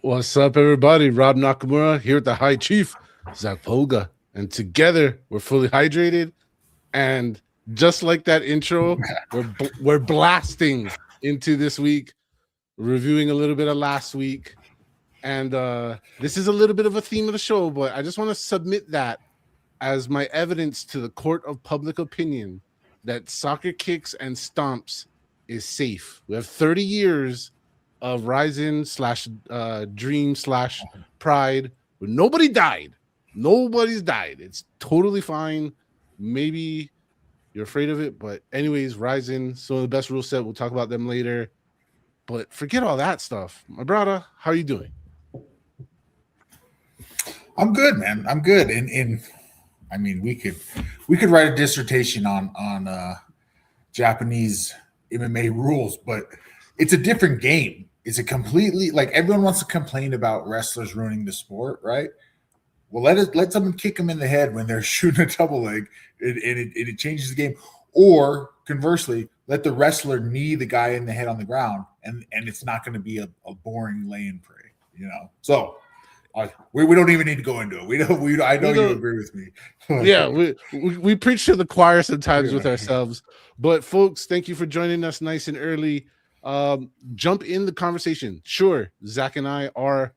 What's up, everybody? Rob Nakamura here with the High Chief, Zac Pauga. And together, we're fully hydrated. And just like that intro, we're blasting into this week, reviewing a little bit of last week. And this is a little bit of a theme of the show, but I just want to submit that as my evidence to the court of public opinion that soccer kicks and stomps is safe. We have 30 years of RIZIN / Dream / Pride, but nobody died. Nobody's died. It's totally fine. Maybe you're afraid of it, but anyways, RIZIN, some of the best rule set. We'll talk about them later. But forget all that stuff. My brother, how are you doing? I'm good, man. I'm good. And I mean, we could write a dissertation on Japanese MMA rules, but it's a different game. It's a completely, like, everyone wants to complain about wrestlers ruining the sport, right? Well, let someone kick them in the head when they're shooting a double leg, and it changes the game. Or conversely, let the wrestler knee the guy in the head on the ground, and it's not going to be a boring lay and pray, you know. So we don't even need to go into it. I know you agree with me. Yeah, we preach to the choir sometimes with ourselves. But folks, thank you for joining us nice and early. Jump in the conversation. Sure, Zach and I are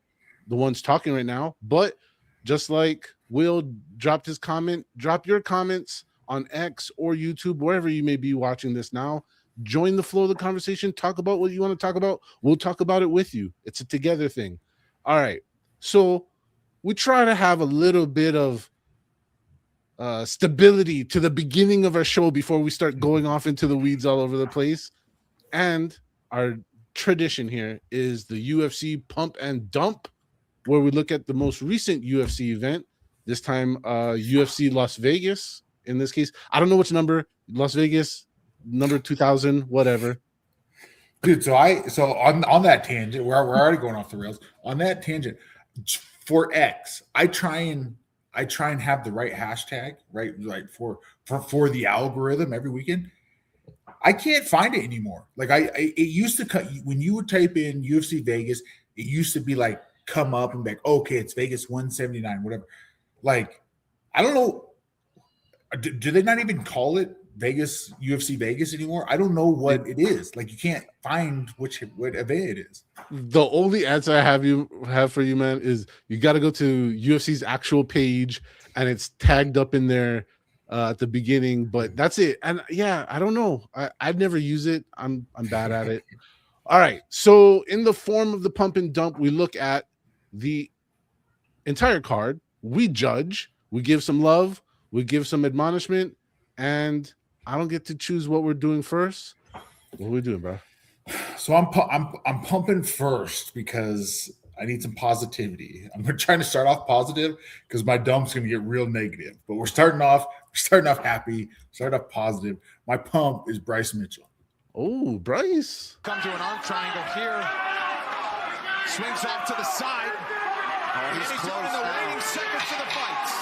the ones talking right now, but just like Will dropped his comment, drop your comments on X or YouTube, wherever you may be watching this now. Join the flow of the conversation. Talk about what you want to talk about. We'll talk about it with you. It's a together thing. All right. So we try to have a little bit of stability to the beginning of our show before we start going off into the weeds all over the place. And our tradition here is the UFC Pump and Dump, where we look at the most recent UFC event, this time UFC Las Vegas. In this case, I don't know which number, Las Vegas, number 2000, whatever. Dude, so on that tangent, we're already going off the rails. On that tangent, for X, I try and have the right hashtag, right for the algorithm every weekend. I can't find it anymore. Like it used to cut when you would type in UFC Vegas, it used to be like come up and be like, okay, it's Vegas 179, whatever. Like, I don't know. Do they not even call it Vegas UFC Vegas anymore? I don't know what it is. Like, you can't find what event it is. The only answer I have for you, man, is you got to go to UFC's actual page, and it's tagged up in there at the beginning. But that's it. And yeah, I don't know. I'd never use it. I'm bad at it. All right. So in the form of the pump and dump, we look at the entire card. We judge. We give some love. We give some admonishment, and I don't get to choose what we're doing first. What are we doing, bro? So I'm pumping first because I need some positivity. I'm trying to start off positive because my dump's going to get real negative. But we're starting off happy, starting off positive. My pump is Bryce Mitchell. Oh, Bryce. Come to an arm triangle here. Swings off to the side. Oh, he's close in the waning seconds of the fights.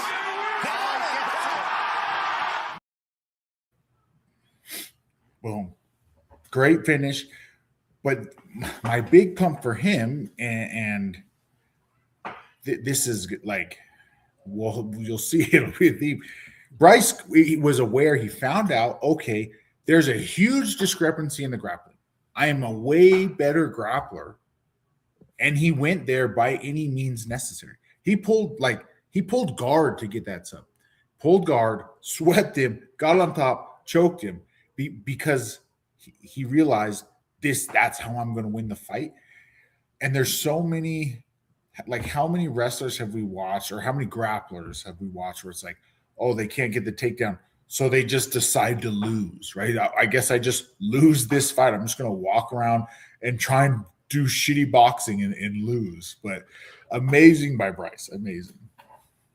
Boom. Great finish. But my big pump for him, and this is like, well, you'll see it with him. Bryce, he was aware, he found out, okay, there's a huge discrepancy in the grappling. I am a way better grappler. And he went there by any means necessary. He pulled guard to get that sub. Pulled guard, swept him, got on top, choked him because he realized that's how I'm going to win the fight. And there's so many, like, how many wrestlers have we watched, or how many grapplers have we watched where it's like, oh, they can't get the takedown, so they just decide to lose, right? I guess I just lose this fight. I'm just going to walk around and try and do shitty boxing and lose. But amazing by Bryce. Amazing.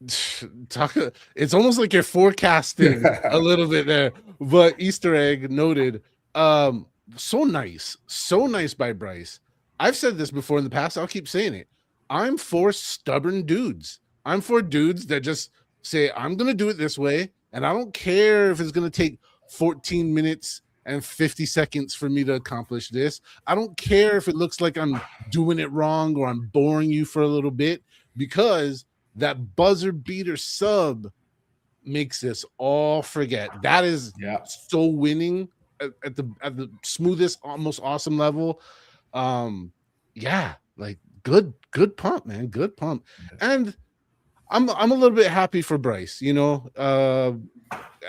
It's almost like you're forecasting a little bit there, but Easter egg noted. So nice by Bryce. I've said this before in the past. I'll keep saying it. I'm for stubborn dudes. I'm for dudes that just say, I'm going to do it this way. And I don't care if it's going to take 14 minutes and 50 seconds for me to accomplish this. I don't care if it looks like I'm doing it wrong or I'm boring you for a little bit, because that buzzer beater sub makes this all forget. That is so winning at the smoothest, almost awesome level. Yeah, like good pump, man. Good pump. And I'm a little bit happy for Bryce, you know.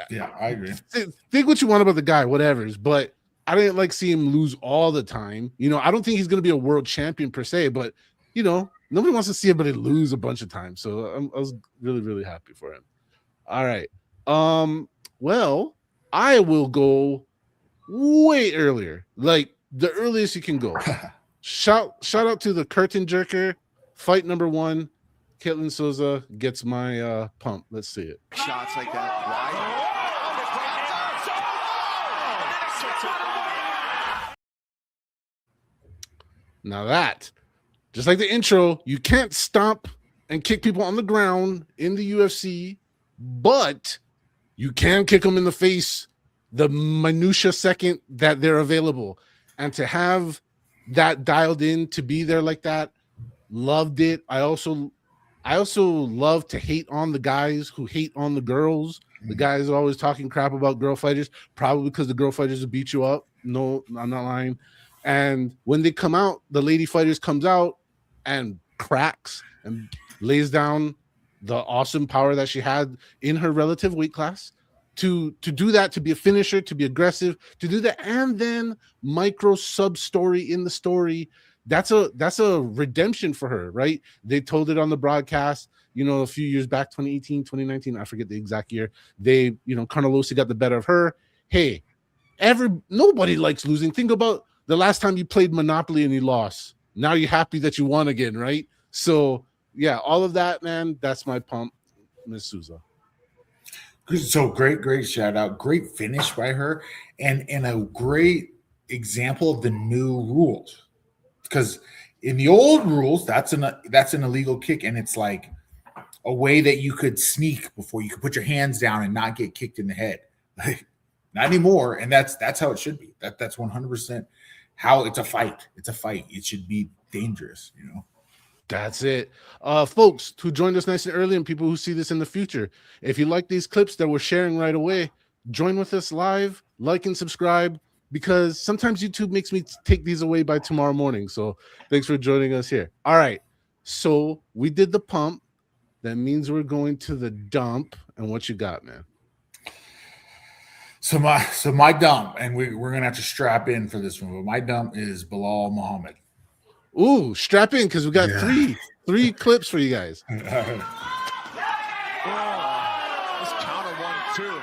Yeah, I agree. Think what you want about the guy, whatever's, but I didn't like see him lose all the time. You know, I don't think he's going to be a world champion per se, but you know, nobody wants to see anybody lose a bunch of times. So I was really, really happy for him. All right. Well, I will go way earlier, like the earliest you can go. Shout out to the curtain jerker. Fight number 1. Caitlin Souza gets my pump. Let's see it. Shots like that. Wide. Now that, just like the intro, you can't stomp and kick people on the ground in the UFC, but you can kick them in the face the minutia second that they're available. And to have that dialed in, to be there like that, loved it. I also love to hate on the guys who hate on the girls. The guys are always talking crap about girl fighters, probably because the girl fighters will beat you up. No, I'm not lying. And when they come out, the lady fighters comes out and cracks and lays down the awesome power that she had in her relative weight class. To do that, to be a finisher, to be aggressive, to do that, and then micro sub story in the story. That's a redemption for her, right? They told it on the broadcast, you know, a few years back, 2018, 2019, I forget the exact year. They, you know, Carnelossi got the better of her. Hey, nobody likes losing. Think about the last time you played Monopoly and you lost. Now you're happy that you won again, right? So yeah, all of that, man, that's my pump, Miss Souza. So great shout out, great finish by her, and a great example of the new rules. Because in the old rules, that's an illegal kick, and it's like a way that you could sneak before you could put your hands down and not get kicked in the head. Like, not anymore, and that's how it should be. That's 100% how it's a fight. It's a fight. It should be dangerous, you know. That's it. Folks who joined us nice and early and people who see this in the future, if you like these clips that we're sharing right away, join with us live, like and subscribe, because sometimes YouTube makes me take these away by tomorrow morning. So thanks for joining us here. All right. So we did the pump. That means we're going to the dump. And what you got, man? So my dump, and we're gonna have to strap in for this one, but my dump is Bilal Muhammad. Ooh, strap in, because we got three clips for you guys. Let's counter 1, 2.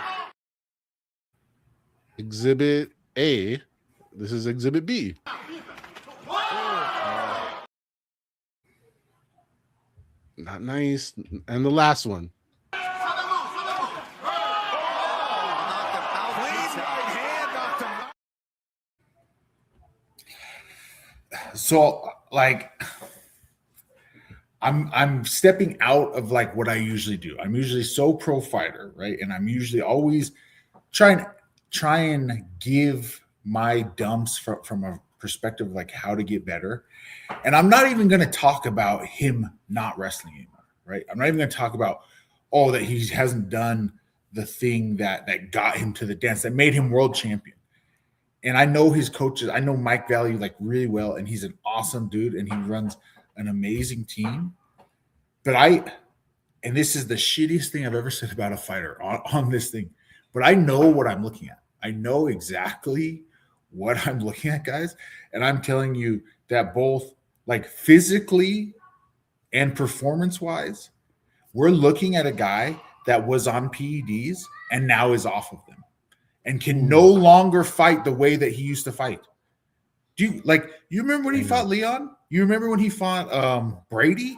Exhibit A. This is Exhibit B. Not nice. And the last one. So like I'm stepping out of like what I usually do. I'm usually so pro fighter, right? And I'm usually always try and give my dumps from a perspective of like how to get better. And I'm not even going to talk about him not wrestling anymore, right? I'm not even going to talk about that he hasn't done the thing that got him to the dance, that made him world champion. And I know his coaches. I know Mike Valley like really well, and he's an awesome dude, and he runs an amazing team. But and this is the shittiest thing I've ever said about a fighter on this thing, but I know what I'm looking at. I know exactly what I'm looking at, guys. And I'm telling you that both like physically and performance-wise, we're looking at a guy that was on PEDs and now is off of them and can no longer fight the way that he used to fight. You remember when he fought Leon? You remember when he fought Brady?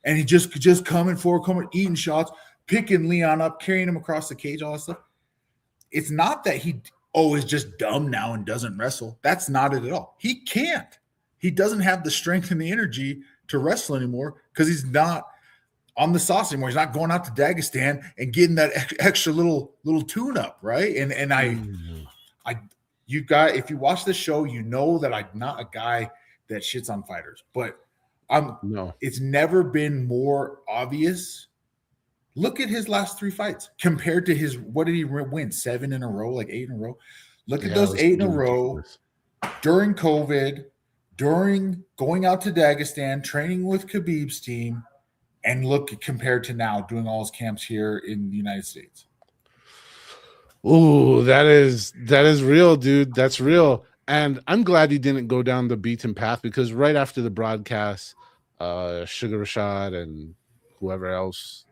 And he just coming forward, eating shots, picking Leon up, carrying him across the cage, all that stuff. It's not that he is just dumb now and doesn't wrestle. That's not it at all. He can't. He doesn't have the strength and the energy to wrestle anymore because he's not on the sauce anymore. He's not going out to Dagestan and getting that extra little tune up, right? And I You got, if you watch the show, you know that I'm not a guy that shits on fighters, but No. it's never been more obvious. Look at his last 3 fights compared to his, what did he win? 7 in a row, like 8 in a row. Look at those 8 in a row during COVID, during going out to Dagestan, training with Khabib's team, and look compared to now doing all his camps here in the United States. Oh, that is real, dude. That's real. And I'm glad he didn't go down the beaten path, because right after the broadcast, Sugar Rashad and whoever else,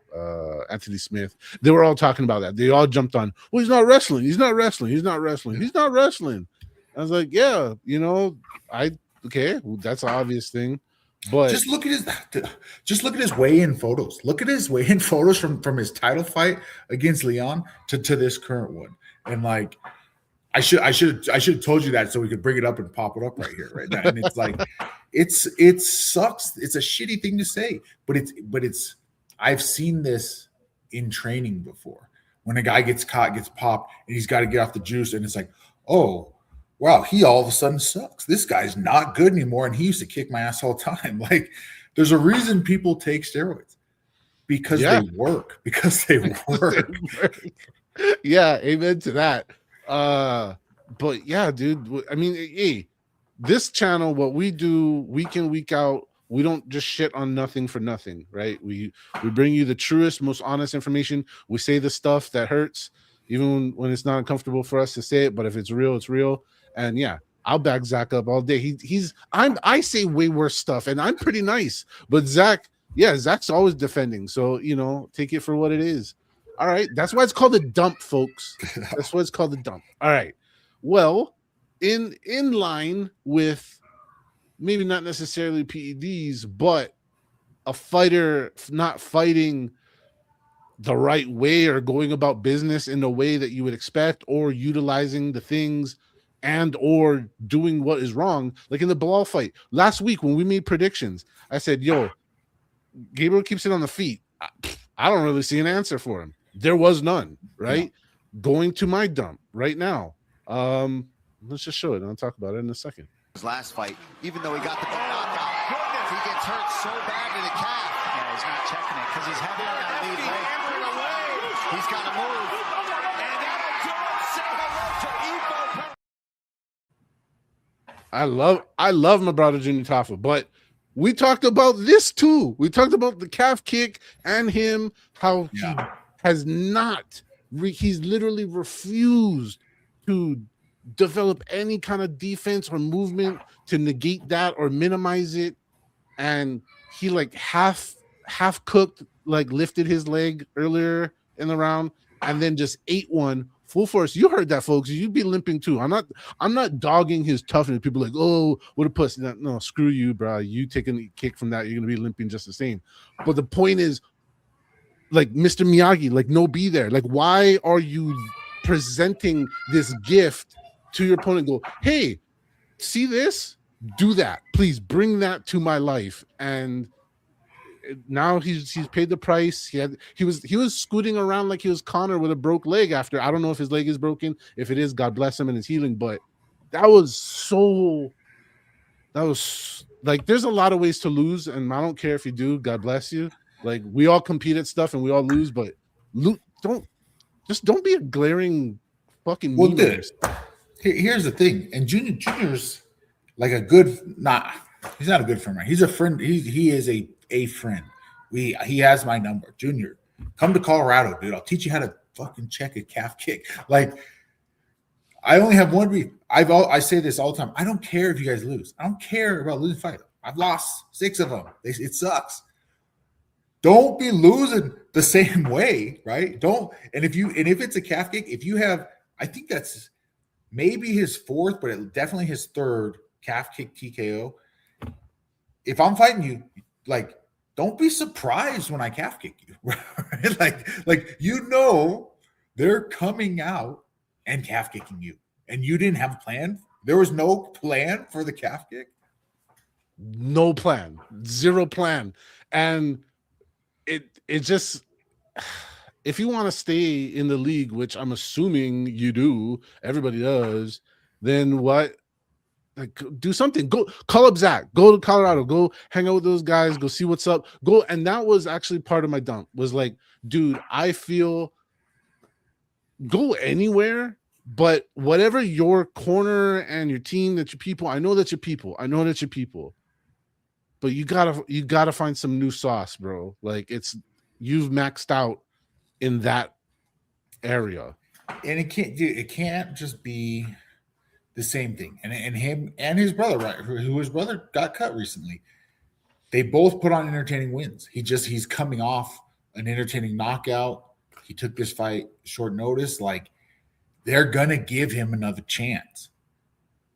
Anthony Smith, they were all talking about that. They all jumped on, well, he's not wrestling. He's not wrestling. He's not wrestling. He's not wrestling. I was like, yeah, you know, okay, well, that's an obvious thing. But just look at his weigh-in photos. Look at his weigh-in photos from his title fight against Leon to this current one. And like, I should have told you that so we could bring it up and pop it up right here, right now. And it's like, it sucks. It's a shitty thing to say, but it's I've seen this in training before. When a guy gets caught, gets popped, and he's got to get off the juice, and it's like, oh, wow, he all of a sudden sucks. This guy's not good anymore, and he used to kick my ass all the time. Like, there's a reason people take steroids, because they work. Because they work. Yeah, amen to that. But yeah, dude. I mean, hey, this channel, what we do week in, week out, we don't just shit on nothing for nothing, right? We bring you the truest, most honest information. We say the stuff that hurts, even when it's not uncomfortable for us to say it. But if it's real, it's real. And yeah, I'll back Zach up all day. I say way worse stuff, and I'm pretty nice. But Zach's always defending. So, you know, take it for what it is. All right. That's why it's called a dump, folks. That's why it's called a dump. All right. Well, in line with maybe not necessarily PEDs, but a fighter not fighting the right way or going about business in the way that you would expect, or utilizing the things and or doing what is wrong. Like in the Bilal fight last week when we made predictions, I said, yo, Gabriel keeps it on the feet. I don't really see an answer for him. There was none, right? Yeah. Going to my dump right now. Let's just show it and I'll talk about it in a second. His last fight, even though he got the knockout, he gets hurt so bad in the calf. Yeah, he's not checking it because he's heavy on that lead leg. He's got to move. And that'll do it. Say hello to Evo. I love my brother Junior Tafa, but we talked about this too. We talked about the calf kick and him, how he has not, he's literally refused to develop any kind of defense or movement to negate that or minimize it. And he like half cooked, like lifted his leg earlier in the round and then just ate one full force. You heard that, folks. You'd be limping too. I'm not dogging his toughness. People are like, oh, what a pussy. No, screw you, bro. You taking a kick from that, you're gonna be limping just the same. But the point is, like Mr. Miyagi, like no be there. Like, why are you presenting this gift to your opponent? Go, hey, see this? Do that. Please bring that to my life. And now he's paid the price. He was scooting around like he was Connor with a broke leg after. I don't know if his leg is broken. If it is, God bless him and his healing. But that was like, there's a lot of ways to lose, and I don't care if you do. God bless you. Like, we all compete at stuff and we all lose, but don't be a glaring fucking meme. Here's the thing, and Junior's like a good, he's not a good friend, right? He's a friend. He is a friend. He has my number. Junior, come to Colorado, dude. I'll teach you how to fucking check a calf kick. Like, I only have one beef. I say this all the time. I don't care if you guys lose. I don't care about losing fight. I've lost 6 of them. It sucks. Don't be losing the same way, right? Don't. And if it's a calf kick, if you have, I think that's maybe his 4th, but definitely his 3rd calf kick TKO. If I'm fighting you, like, don't be surprised when I calf kick you. Right? Like you know they're coming out and calf kicking you, and you didn't have a plan. There was no plan for the calf kick. No plan, 0 plan, and it just, if you want to stay in the league, which I'm assuming you do, everybody does, then what? Like, do something. Go call up Zach. Go to Colorado. Go hang out with those guys. Go see what's up. Go. And that was actually part of my dump. Was like, dude, I feel go anywhere, but whatever your corner and your team, that your people. I know that your people. I know that your people. But you gotta find some new sauce, bro. Like you've maxed out in that area. And it can't just be the same thing. And him and his brother, right? Who his brother got cut recently. They both put on entertaining wins. He's coming off an entertaining knockout. He took this fight short notice. Like, they're gonna give him another chance.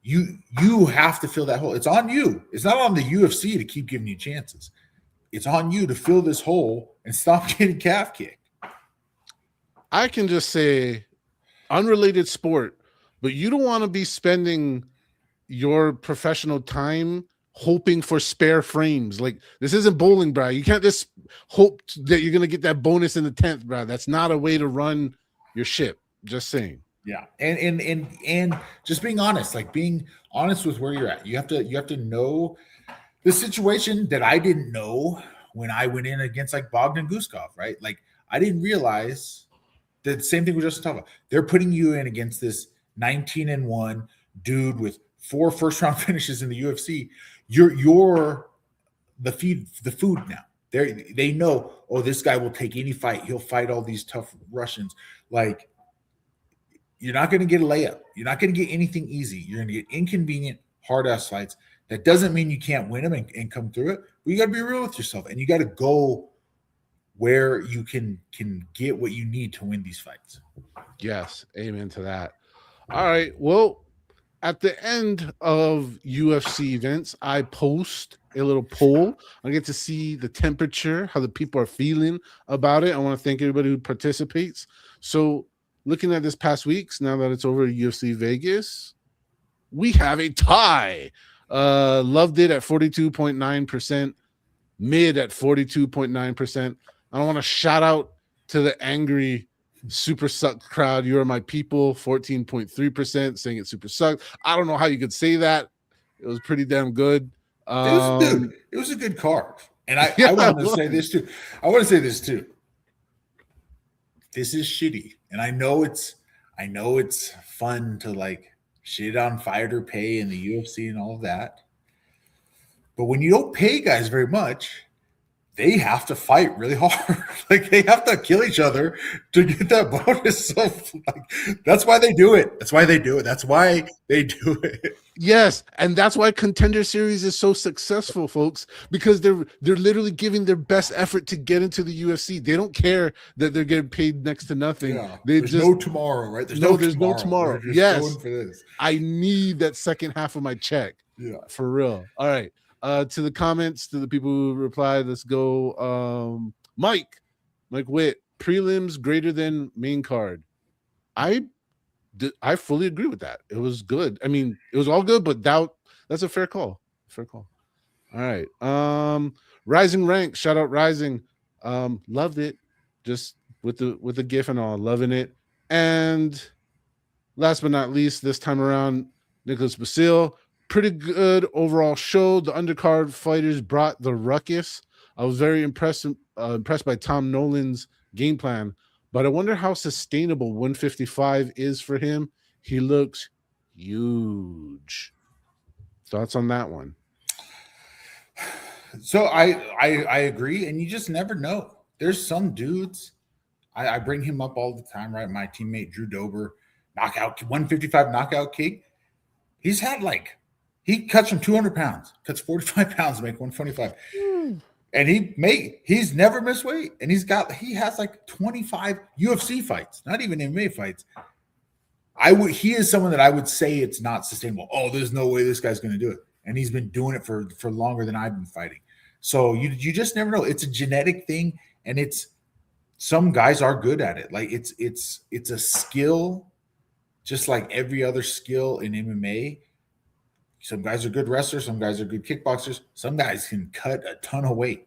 You have to fill that hole. It's on you. It's not on the UFC to keep giving you chances. It's on you to fill this hole and stop getting calf kicked. I can just say, unrelated sport, but you don't want to be spending your professional time hoping for spare frames. Like, this isn't bowling, bro. You can't just hope that you're gonna get that bonus in the 10th, bro. That's not a way to run your ship. Just saying. Yeah, and just being honest, like being honest with where you're at. You have to know the situation that I didn't know when I went in against like Bogdan Guskov, right? Like, I didn't realize that the same thing we just talked about. They're putting you in against this 19-1 dude with 4 first-round finishes in the UFC. You're the food now. They know, oh, this guy will take any fight. He'll fight all these tough Russians. Like, you're not going to get a layup. You're not going to get anything easy. You're going to get inconvenient, hard-ass fights. That doesn't mean you can't win them and come through it. But you got to be real with yourself, and you got to go where you can get what you need to win these fights. Yes, amen to that. All right, well, at the end of UFC events, I post a little poll. I get to see the temperature, how the people are feeling about it. I want to thank everybody who participates. So, looking at this past week's, now that it's over at UFC Vegas, we have a tie. Loved it at 42.9%, mid at 42.9%. I want to shout out to the angry super suck crowd. You are my people, 14.3%, saying it super sucked. I don't know how you could say that. It was pretty damn good. It was a good card. And I want to say this too. I want to say this too. This is shitty. And I know it's fun to like shit on fighter pay and the UFC and all of that. But when you don't pay guys very much, they have to fight really hard. Like, they have to kill each other to get that bonus. So, like, that's why they do it. That's why they do it. Yes, and that's why Contender Series is so successful, folks, because they're literally giving their best effort to get into the UFC. They don't care that they're getting paid next to nothing. Yeah, there's no tomorrow, right? There's no tomorrow. Yes, going for this. I need that second half of my check. Yeah, for real. All right. To the comments, to the people who replied, let's go. Mike Witt, prelims greater than main card. I fully agree with that. It was good. I mean, it was all good, but that's a fair call. All right. Rising Rank, shout out Rising. Loved it. Just with the GIF and all, loving it. And last but not least, this time around, Nicholas Basile. Pretty good overall show. The undercard fighters brought the ruckus. I was very impressed by Tom Nolan's game plan, but I wonder how sustainable 155 is for him. He looks huge. Thoughts on that one? So I agree, and you just never know. There's some dudes. I bring him up all the time, right? My teammate Drew Dober, 155 knockout king. He's had he cuts from 200 pounds, cuts 45 pounds to make 125. And he's never missed weight. And he has like 25 UFC fights, not even MMA fights. He is someone that I would say it's not sustainable. Oh, there's no way this guy's going to do it. And he's been doing it for longer than I've been fighting. So you just never know. It's a genetic thing, and some guys are good at it. Like it's a skill, just like every other skill in MMA. Some guys are good wrestlers. Some guys are good kickboxers. Some guys can cut a ton of weight.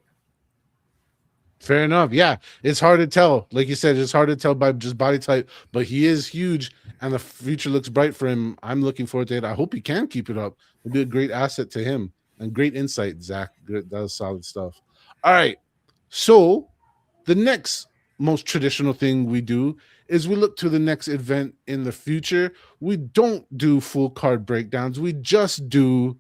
Fair enough. Yeah, it's hard to tell. Like you said, it's hard to tell by just body type, but he is huge and the future looks bright for him. I'm looking forward to it. I hope he can keep it up. It'll be a great asset to him and great insight, Zach. Good, that was solid stuff. All right. So the next most traditional thing we do is we look to the next event in the future. We don't do full card breakdowns. We just do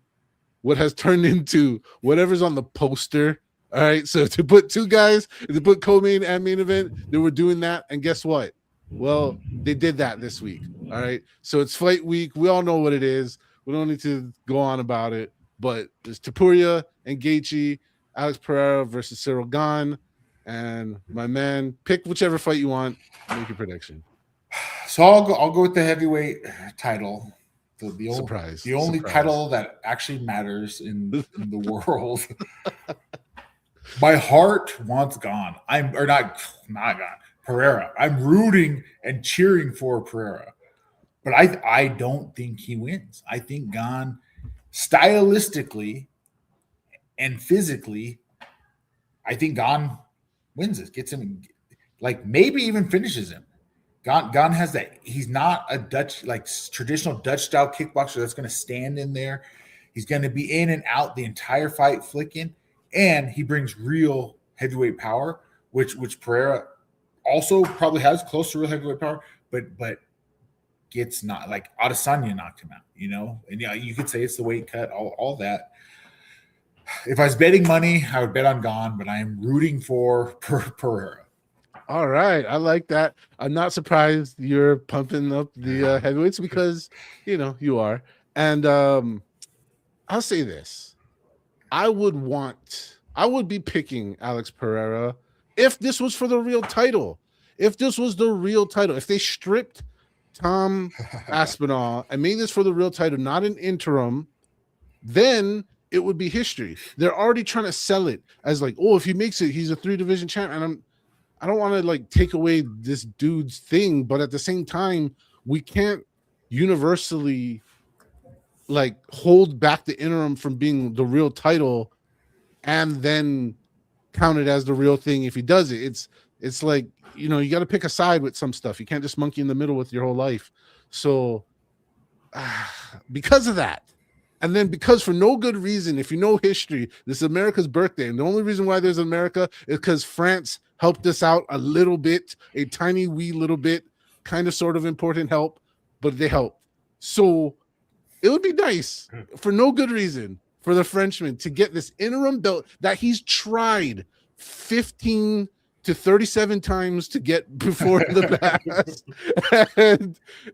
what has turned into whatever's on the poster. All right. So to put two guys, to put co-main and main event, they were doing that. And guess what? Well, they did that this week. All right. So it's fight week. We all know what it is. We don't need to go on about it. But there's Topuria and Gaethje, Alex Pereira versus Cyril Gane. And my man, pick whichever fight you want. Make your prediction. So I'll go with the heavyweight title. The only title that actually matters in the world. My heart wants Gane. Not Gane. Pereira. I'm rooting and cheering for Pereira, but I don't think he wins. I think Gane, stylistically and physically, I think Gane wins this. Gets him, like maybe even finishes him. Gane has that. He's not a Dutch, like traditional Dutch style kickboxer that's going to stand in there. He's going to be in and out the entire fight, flicking, and he brings real heavyweight power, which Pereira also probably has close to real heavyweight power, but gets not like Adesanya knocked him out, and you could say it's the weight cut, all that. If I was betting money, I would bet on Gane, but I am rooting for Pereira. All right, I like that. I'm not surprised you're pumping up the heavyweights because you are. And I'll say this: I would be picking Alex Pereira if this was for the real title. If this was the real title, if they stripped Tom Aspinall and made this for the real title, not an interim, then it would be history. They're already trying to sell it as like, oh, if he makes it, he's a 3-division champ, and I don't want to like take away this dude's thing, but at the same time, we can't universally like hold back the interim from being the real title and then count it as the real thing if he does it. It's like, you got to pick a side with some stuff. You can't just monkey in the middle with your whole life. So because of that, and then because for no good reason, if you know history, this is America's birthday. And the only reason why there's America is because France helped us out a little bit, a tiny wee little bit, kind of sort of important help, but they helped. So it would be nice for no good reason for the Frenchman to get this interim belt that he's tried 15 to 37 times to get before the past.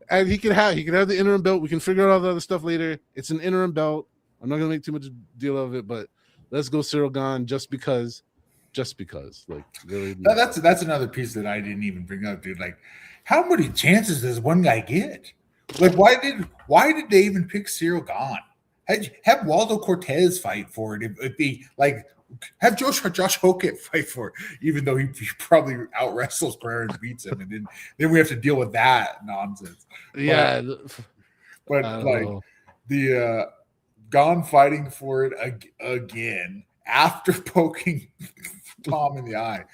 and he can have the interim belt. We can figure out all the other stuff later. It's an interim belt. I'm not gonna make too much deal of it, but let's go Cyril Gane just because. Like really, that's another piece that I didn't even bring up, dude. Like, how many chances does one guy get? Like, why did they even pick Cyril Gane? Have Waldo Cortez fight for it. It'd be like have Josh Hokett fight for it, even though he probably out wrestles Pereira and beats him, and then we have to deal with that nonsense. Yeah, but like the Gane fighting for it again after poking Tom in the eye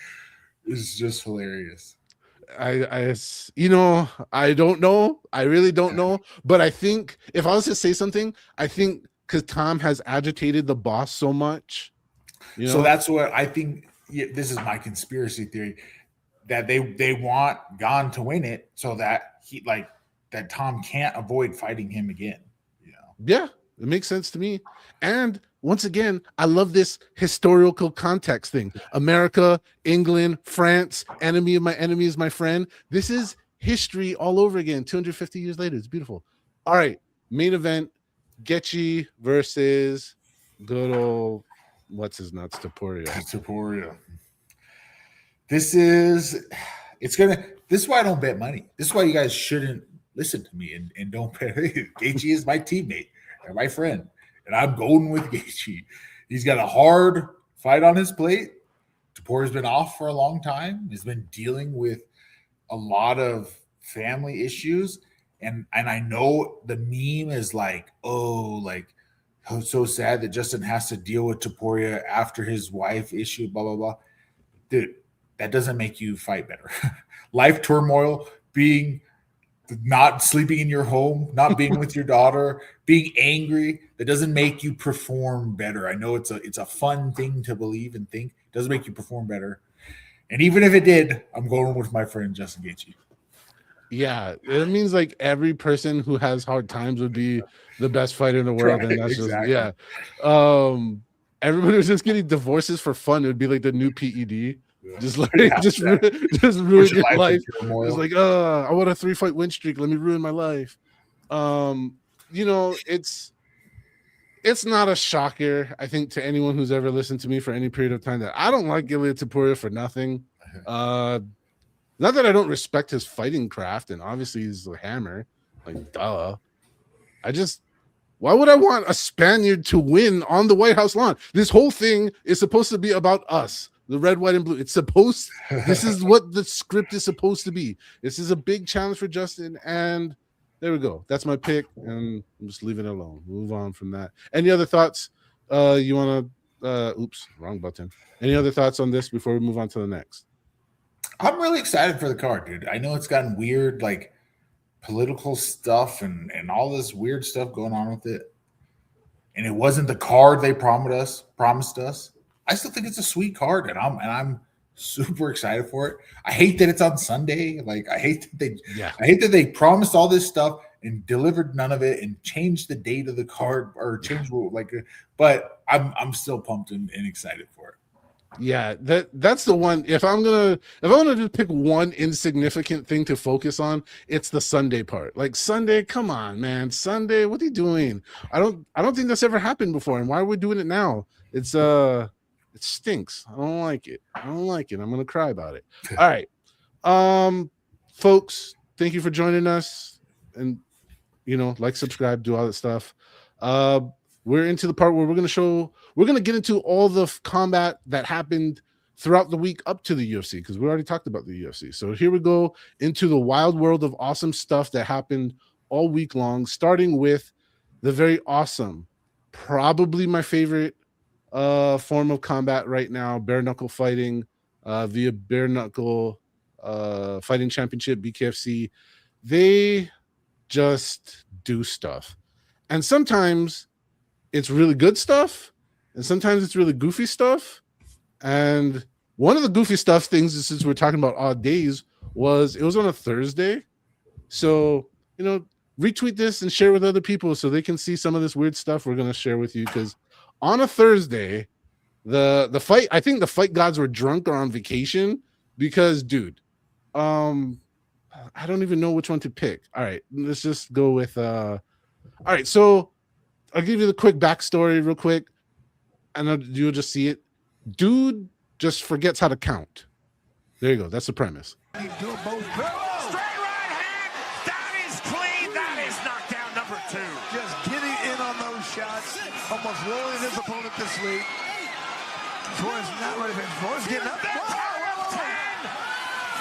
is just hilarious. I don't know. I really don't know. But I think if I was to say something, I think because Tom has agitated the boss so much. So that's what I think. This is my conspiracy theory that they want Gane to win it so that that Tom can't avoid fighting him again. Yeah, it makes sense to me. And once again, I love this historical context thing. America, England, France, enemy of my enemy is my friend. This is history all over again, 250 years later. It's beautiful. All right, main event, Gaethje versus good old, what's his nuts, Topuria. This is why I don't bet money. This is why you guys shouldn't listen to me and don't bet. Gaethje is my teammate and my friend. And I'm going with Gaethje. He's got a hard fight on his plate. Topuria's been off for a long time. He's been dealing with a lot of family issues. And I know the meme is like, oh, so sad that Justin has to deal with Topuria after his wife issue, blah, blah, blah. dude, that doesn't make you fight better. Life turmoil, being not sleeping in your home, not being with your daughter, being angry, that doesn't make you perform better. I know it's a fun thing to believe and think. It doesn't make you perform better. And even if it did, I'm going with my friend Justin Gaethje. Yeah, it means like every person who has hard times would be the best fighter in the world, Right, and that's exactly. just everybody was just getting divorces for fun. It would be like the new PED. Just like just ruin your life. It's like, I want a 3-fight win streak. Let me ruin my life. You know, it's not a shocker, I think, to anyone who's ever listened to me for any period of time that I don't like Ilia Topuria for nothing. Not that I don't respect his fighting craft, and obviously he's a hammer. Like, duh. Why would I want a Spaniard to win on the White House lawn? This whole thing is supposed to be about us, the red, white, and blue. This is what the script is supposed to be. This is a big challenge for Justin, and there we go. That's my pick, and I'm just leaving it alone. Move on from that. Any other thoughts? You want to, oops, wrong button. Any other thoughts on this before we move on to the next? I'm really excited for the card, dude. I know it's gotten weird, like political stuff and all this weird stuff going on with it. And it wasn't the card they promised us. I still think it's a sweet card, and I'm super excited for it. I hate that it's on Sunday. Like, I hate that they promised all this stuff and delivered none of it and changed the date of the card or changed but I'm still pumped and excited for it. Yeah, that's the one. If I want to just pick one insignificant thing to focus on, it's the Sunday part. Like, Sunday, come on, man. Sunday, what are you doing? I don't think that's ever happened before. And why are we doing it now? It stinks. I don't like it. I'm gonna cry about it. All right. Folks, thank you for joining us. And like, subscribe, do all that stuff. We're into the part where we're going to get into all the combat that happened throughout the week up to the UFC, because we already talked about the UFC. So here we go into the wild world of awesome stuff that happened all week long, starting with the very awesome, probably my favorite form of combat right now, bare knuckle fighting via bare knuckle fighting championship, BKFC. They just do stuff. And sometimes it's really good stuff, and sometimes it's really goofy stuff. And one of the goofy stuff things, since we're talking about odd days, it was on a Thursday. So, retweet this and share with other people so they can see some of this weird stuff we're going to share with you. Because on a Thursday, the fight, I think the fight gods were drunk or on vacation, because, dude, I don't even know which one to pick. All right, let's just go with all right, so I'll give you the quick backstory real quick, and you'll just see it. Dude just forgets how to count. There you go. That's the premise. Straight right hand. That is clean. That is knockdown number 2. Just getting in on those shots, almost rolling his opponent to sleep. Torres not ready for it. Torres getting up.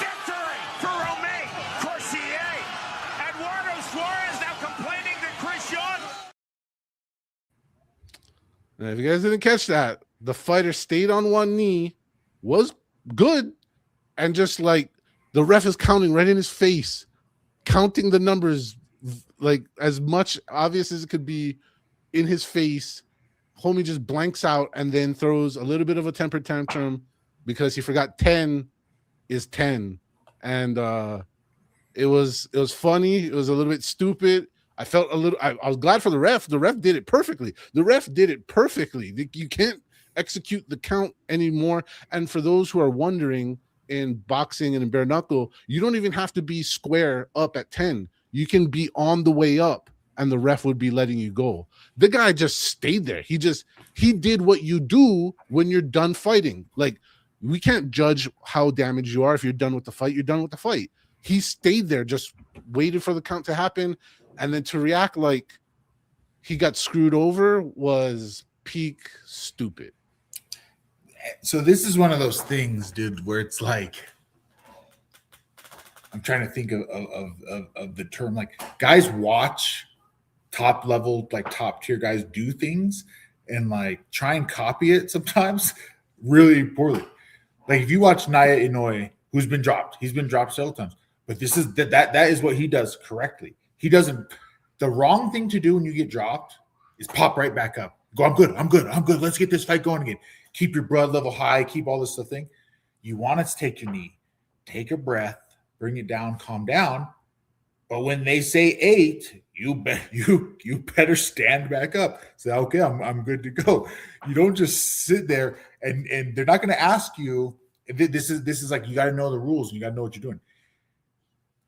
Victory for Romain Corsier. Eduardo Suarez now complaining to Chris Young. Now, if you guys didn't catch that, the fighter stayed on one knee, was good, and just like the ref is counting right in his face, counting the numbers like as much obvious as it could be in his face. Homie just blanks out and then throws a little bit of a temper tantrum because he forgot 10 is 10. And it was funny. It was a little bit stupid. I felt a little, I was glad for the ref. The ref did it perfectly. You can't execute the count anymore. And for those who are wondering, in boxing and in bare knuckle, you don't even have to be square up at 10. You can be on the way up and the ref would be letting you go. The guy just stayed there. He did what you do when you're done fighting. Like, we can't judge how damaged you are. If you're done with the fight, you're done with the fight. He stayed there, just waited for the count to happen. And then to react like he got screwed over was peak stupid. So this is one of those things, dude, where it's like, I'm trying to think of the term. Like, guys watch top level, like top tier guys do things and like try and copy it sometimes really poorly. Like if you watch Naya Inoue, who's been dropped, he's been dropped several times. But this is that is what he does correctly. He doesn't. The wrong thing to do when you get dropped is pop right back up. Go, I'm good. Let's get this fight going again. Keep your blood level high. Keep all this stuff thing. You want to take your knee, take a breath, bring it down, calm down. But when they say 8, you better stand back up. Say, okay, I'm good to go. You don't just sit there and they're not going to ask you. This is like, you got to know the rules and you got to know what you're doing.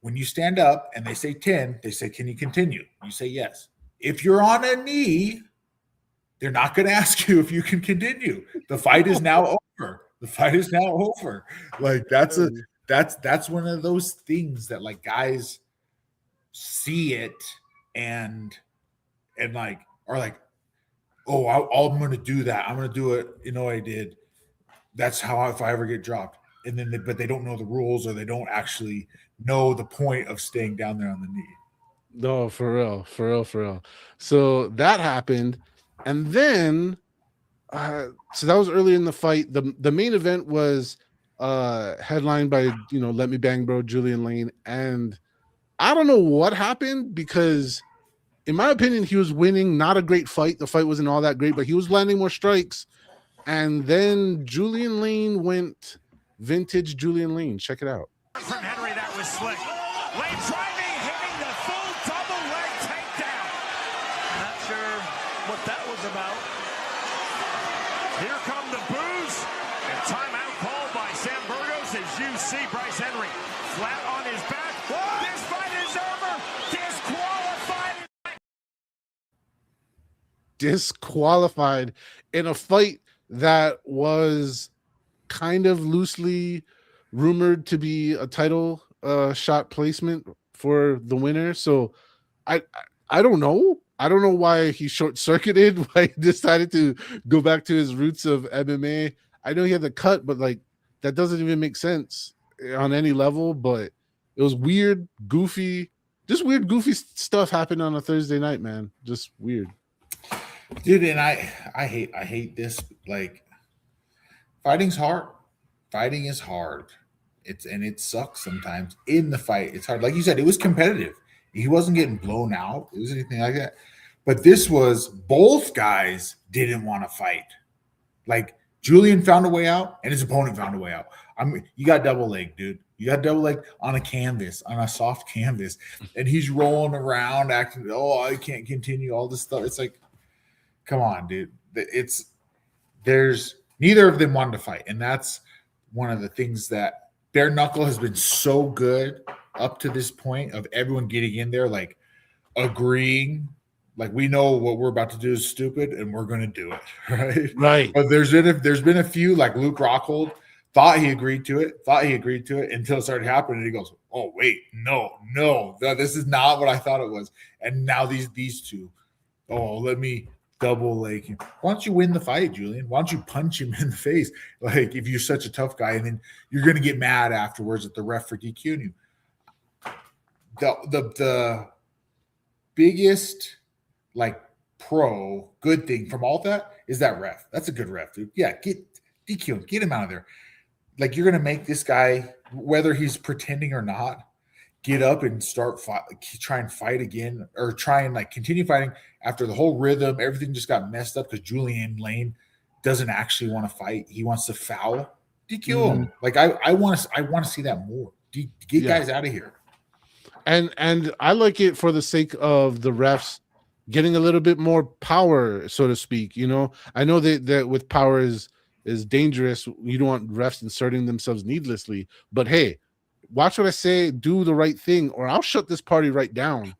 When you stand up and they say 10, they say, can you continue? You say yes. If you're on a knee, they're not going to ask you if you can continue. The fight is now over. Like that's one of those things that like guys see it and like are like, oh, I'm going to do that. I'm going to do it. You know, I did. That's how if I ever get dropped. And then but they don't know the rules or they don't actually know the point of staying down there on the knee. No, for real. So that happened, and then so that was early in the fight. The main event was headlined by Let Me Bang Bro, Julian Lane, and I don't know what happened because in my opinion he was winning. Not a great fight. The fight wasn't all that great, but he was landing more strikes. And then Julian Lane went vintage Julian Lane. Check it out. From Henry, that was slick. Lane driving, hitting the full double leg takedown. Not sure what that was about. Here come the boos. And timeout called by Sam Burgos as you see Bryce Henry flat on his back. This fight is over. Disqualified in a fight that was kind of loosely rumored to be a title shot placement for the winner. So I don't know. I don't know why he short-circuited, why he decided to go back to his roots of MMA. I know he had the cut, but like that doesn't even make sense on any level. But it was weird, goofy, just weird, goofy stuff happened on a Thursday night, man. Just weird. Dude, and I hate this. Like, fighting's hard. Fighting is hard. It sucks sometimes in the fight. It's hard. Like you said, it was competitive. He wasn't getting blown out. It was anything like that. But this was both guys didn't want to fight. Like Julian found a way out, and his opponent found a way out. You got double leg, dude. You got double leg on a canvas, on a soft canvas, and he's rolling around, acting. Oh, I can't continue all this stuff. It's like, come on, dude. There's neither of them wanted to fight, and that's one of the things that bare knuckle has been so good up to this point of everyone getting in there, like agreeing, like we know what we're about to do is stupid, and we're going to do it, right? Right. But there's been a few, like Luke Rockhold thought he agreed to it until it started happening, and he goes, "Oh wait, no, this is not what I thought it was." And now these two, oh, let me double leg him. Why don't you win the fight, Julian? Why don't you punch him in the face? Like, if you're such a tough guy, and then you're going to get mad afterwards at the ref for DQing you. The biggest like pro good thing from all that is that ref. That's a good ref, dude. Yeah, get DQ him, get him out of there. Like, you're going to make this guy, whether he's pretending or not, get up and try and fight again, or try and like continue fighting after the whole rhythm, everything just got messed up because Julian Lane doesn't actually want to fight. He wants to foul. DQ him. Like I want to see that more. Get guys out of here. And I like it for the sake of the refs getting a little bit more power, so to speak. I know that with power is dangerous. You don't want refs inserting themselves needlessly, but hey, watch what I say, do the right thing, or I'll shut this party right down.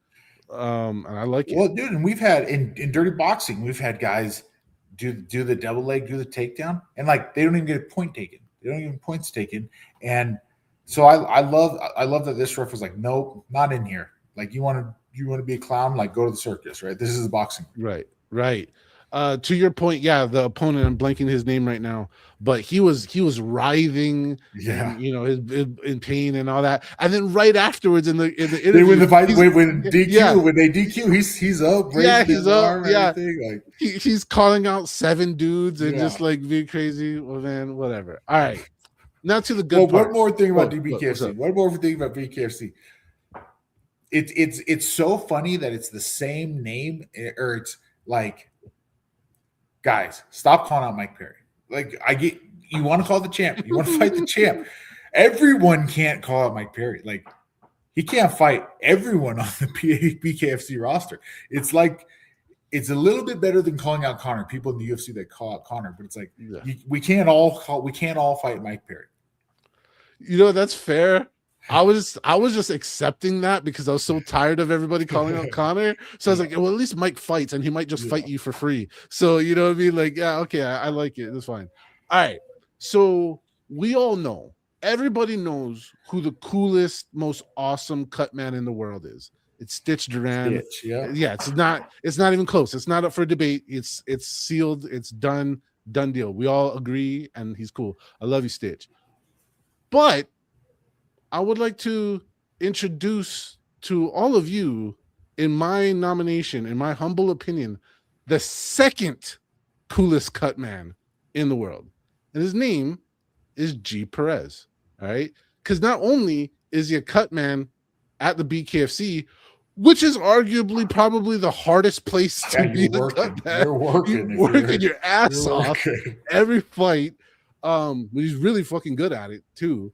And I like it. Well, dude, and we've had in dirty boxing, we've had guys do the double leg, do the takedown, and like they don't even get a point taken. They don't even get points taken. And so I love that this ref was like, nope, not in here. Like, you want to be a clown, like go to the circus, right? This is boxing. Right. To your point, yeah, the opponent, I'm blanking his name right now, but he was writhing, and, his in pain and all that. And then right afterwards in the interview, when the fight when they DQ, he's up, he's up, like he's calling out 7 dudes and just like being crazy. Well, man, whatever. All right, Now to the good part. One more thing about what's up? One more thing about BKFC. It's so funny that it's the same name, or it's like, guys, stop calling out Mike Perry. Like, I get, you want to call the champ, you want to fight the champ. Everyone can't call out Mike Perry. Like, he can't fight everyone on the BKFC roster. It's like, it's a little bit better than calling out Conor. People in the UFC that call out Conor, but it's like, we can't all fight Mike Perry. You know, that's fair. I was just accepting that because I was so tired of everybody calling out Conor. So I was like, well, at least Mike fights, and he might just fight you for free. So, you know what I mean? Like, yeah, okay, I like it. That's fine. All right. So we all know, everybody knows who the coolest, most awesome cut man in the world is. It's Stitch Duran. Yeah, it's not even close. It's not up for debate. It's sealed. It's done deal. We all agree, and he's cool. I love you, Stitch. But I would like to introduce to all of you, in my nomination, in my humble opinion, the second coolest cut man in the world. And his name is G. Perez. All right. Because not only is he a cut man at the BKFC, which is arguably probably the hardest place to be a cut man. You're working your ass off every fight. But he's really fucking good at it too.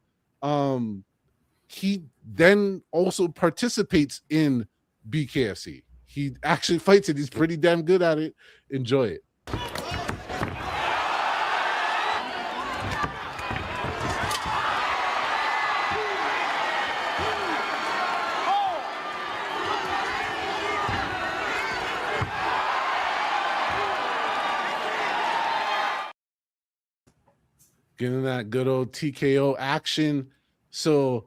He then also participates in BKFC. He actually fights it. He's pretty damn good at it. Enjoy it. Getting that good old TKO action. So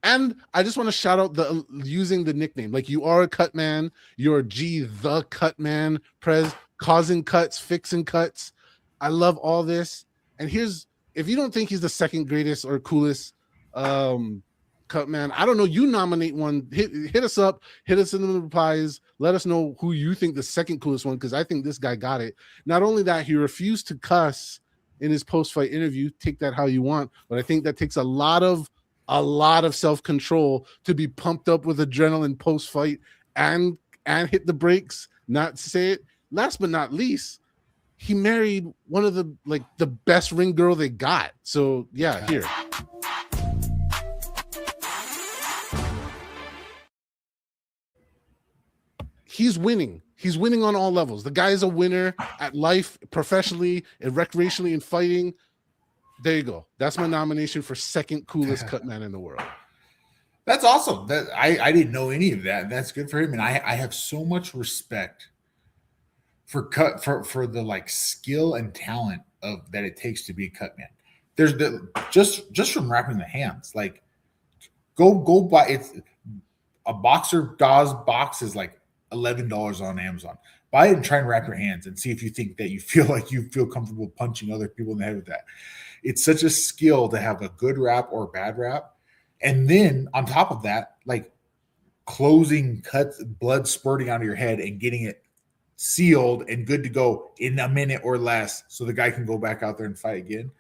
and I just want to shout out using the nickname. Like, you are a cut man. You're G, the cut man. Prez, causing cuts, fixing cuts. I love all this. And if you don't think he's the second greatest or coolest cut man, I don't know. You nominate one. Hit us up. Hit us in the replies. Let us know who you think the second coolest one, because I think this guy got it. Not only that, he refused to cuss in his post-fight interview. Take that how you want, but I think that takes a lot of self-control to be pumped up with adrenaline post-fight and hit the brakes, not to say it. Last but not least, he married one of the best ring girl they got. So yeah, here. He's winning. He's winning on all levels. The guy is a winner at life, professionally, and recreationally, in fighting. There you go. That's my nomination for second coolest cut man in the world. That's awesome. That I didn't know any of that. That's good for him. And I have so much respect for the like skill and talent of that it takes to be a cut man. There's just from wrapping the hands. Like, go buy it's a boxer Dawes box is like $11 on Amazon. Buy it and try and wrap your hands and see if you think that you feel comfortable punching other people in the head with that. It's such a skill to have a good wrap or a bad wrap. And then on top of that, like closing cuts, blood spurting out of your head and getting it sealed and good to go in a minute or less so the guy can go back out there and fight again.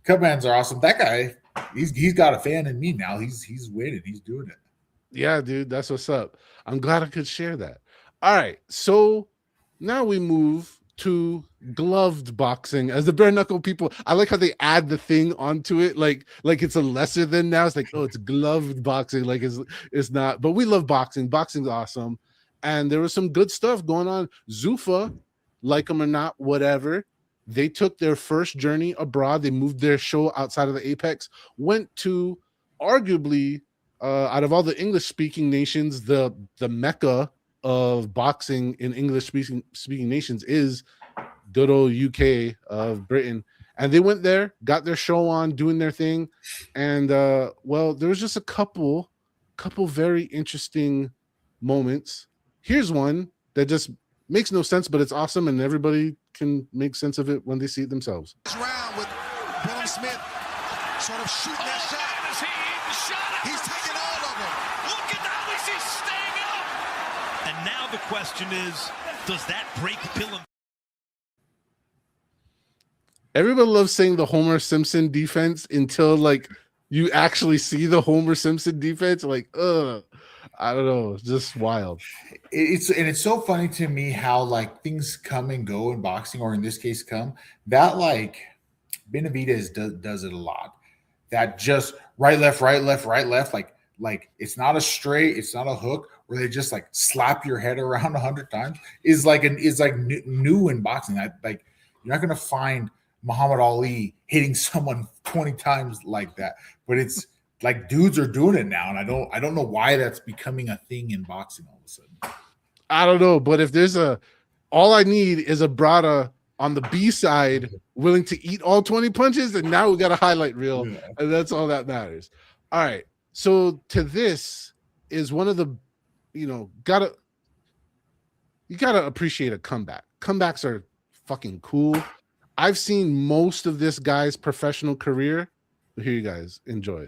Cutmans are awesome. That guy, he's got a fan in me now. He's winning. He's doing it. Yeah, dude, that's what's up. I'm glad I could share that. All right, so now we move to gloved boxing. As the bare knuckle people, I like how they add the thing onto it, like it's a lesser than now. It's like, oh, it's gloved boxing, like it's not. But we love boxing. Boxing's awesome, and there was some good stuff going on. Zuffa, like them or not, whatever. They took their first journey abroad. They moved their show outside of the Apex, went to arguably out of all the English-speaking nations, the mecca of boxing in English-speaking nations is good old UK of Britain. And they went there, got their show on, doing their thing. And, well, there was just a couple very interesting moments. Here's one that just makes no sense, but it's awesome, and everybody can make sense of it when they see it themselves. This round with Willem Smith sort of shooting that shot. He's taking all of them. Look at how he's staying up. And now the question is, does that break Willem? Everybody loves saying the Homer Simpson defense until like you actually see the Homer Simpson defense. Like, I don't know, it's just wild. It's so funny to me how like things come and go in boxing, or in this case, come that like Benavidez does it a lot. That just right, left, right, left, right, left. Like it's not a straight, it's not a hook where they just like slap your head around 100 times. Is like new in boxing. That like you're not gonna find Muhammad Ali hitting someone 20 times like that. But it's like dudes are doing it now, and I don't know why that's becoming a thing in boxing all of a sudden. I don't know, but if there's all I need is a Brada on the B side willing to eat all 20 punches, and now we got a highlight reel, and that's all that matters. All right, so to this is one of the, you gotta appreciate a comeback. Comebacks are fucking cool. I've seen most of this guy's professional career. Here, you guys enjoy.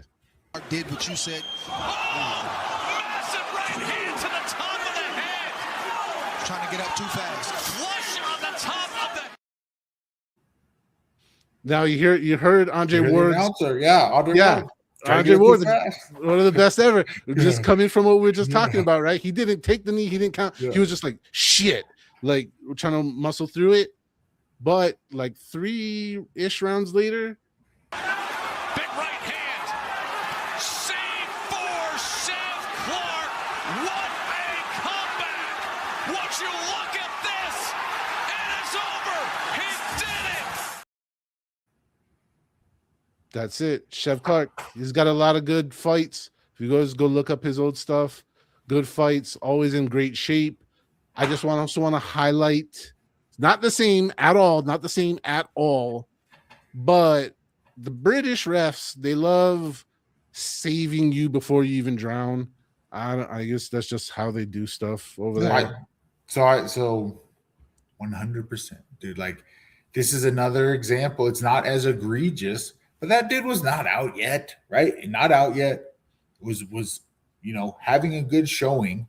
Did what you said. Massive right hand to the top of the head. Trying to get up too fast. Flush on the top of the. Now you heard Andre Ward. Andre Ward, one of the best ever. Just coming from what we were just talking about, right? He didn't take the knee, he didn't count. He was just like shit. Like we're trying to muscle through it. But like 3-ish rounds later. Big right hand. Save for Chev Clark. What a comeback. Would you look at this? And it's over. He did it. That's it. Chev Clark. He's got a lot of good fights. If you guys go look up his old stuff, good fights, always in great shape. I just also want to highlight. Not the same at all, but the British refs, they love saving you before you even drown. I guess that's just how they do stuff over there. So 100%, dude. Like this is another example. It's not as egregious, but that dude was not out yet, right? Not out yet. Was having a good showing.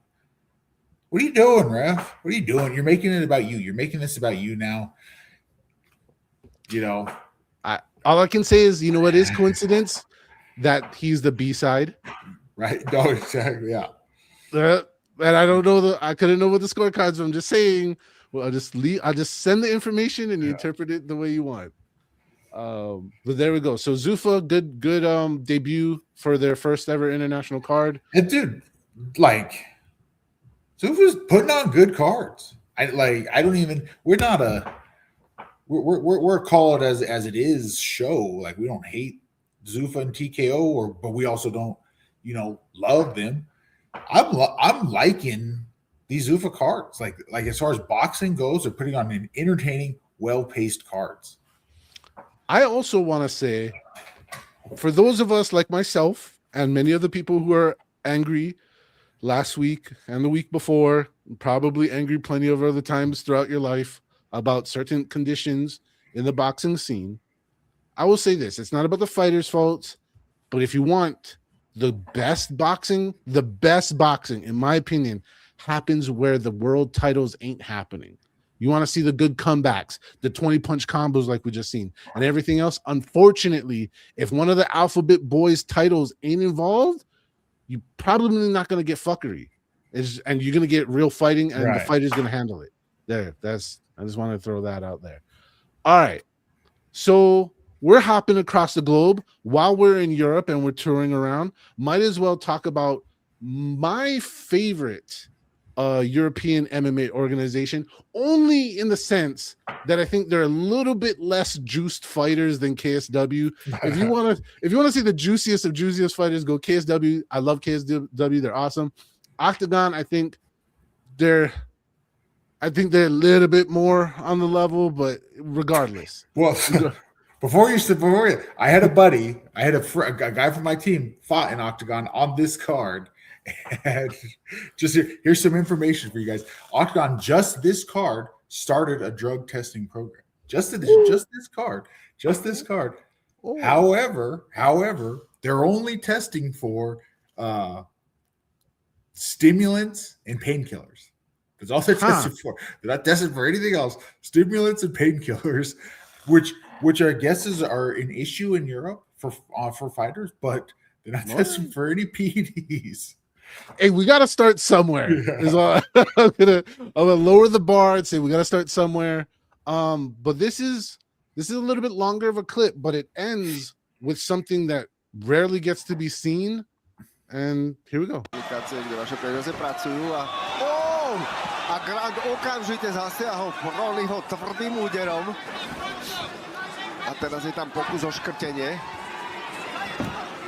What are you doing, ref? What are you doing? You're making it about you. You're making this about you now. All I can say is, what is coincidence? That he's the B side. Right. No, exactly. Yeah. And I don't know I couldn't know what the scorecards are. I'm just saying, well, I'll just send the information and you interpret it the way you want. But there we go. So Zuffa, good debut for their first ever international card. And dude, like Zuffa's putting on good cards. We're call it as it is show. Like we don't hate Zuffa and TKO, but we also don't, love them. I'm liking these Zuffa cards. Like as far as boxing goes, they're putting on an entertaining, well-paced cards. I also want to say, for those of us like myself and many of the people who are angry last week and the week before, probably angry plenty of other times throughout your life about certain conditions in the boxing scene, I will say this. It's not about the fighters' faults, but if you want the best boxing, in my opinion, happens where the world titles ain't happening. You want to see the good comebacks, the 20-punch combos like we just seen, and everything else. Unfortunately, if one of the Alphabet Boys titles ain't involved, you're probably not going to get fuckery. And you're going to get real fighting, and the fighter's going to handle it. I just want to throw that out there. All right. So we're hopping across the globe while we're in Europe and we're touring around. Might as well talk about my favorite European MMA organization, only in the sense that I think they're a little bit less juiced fighters than KSW. If you want to see the juiciest of juiciest fighters, go KSW. I love KSW. They're awesome. Octagon, I think they're a little bit more on the level, but regardless. Well, before you, I had a buddy, a guy from my team fought in Octagon on this card. And just here's some information for you guys. Octagon, just this card, started a drug testing program. Just this card. Oh. However, they're only testing for stimulants and painkillers. That's all they're testing for. They're not testing for anything else. Stimulants and painkillers, which which I guess are an issue in Europe for fighters, but they're not testing for any PEDs. Hey, we got to start somewhere. Is all. I'm gonna lower the bar and say we got to start somewhere. But this is a little bit longer of a clip, but it ends with something that rarely gets to be seen. And here we go. A Grant okamžite zasiahol Ronnieho tvrdým úderom. A teraz je tam pokus o škrtenie.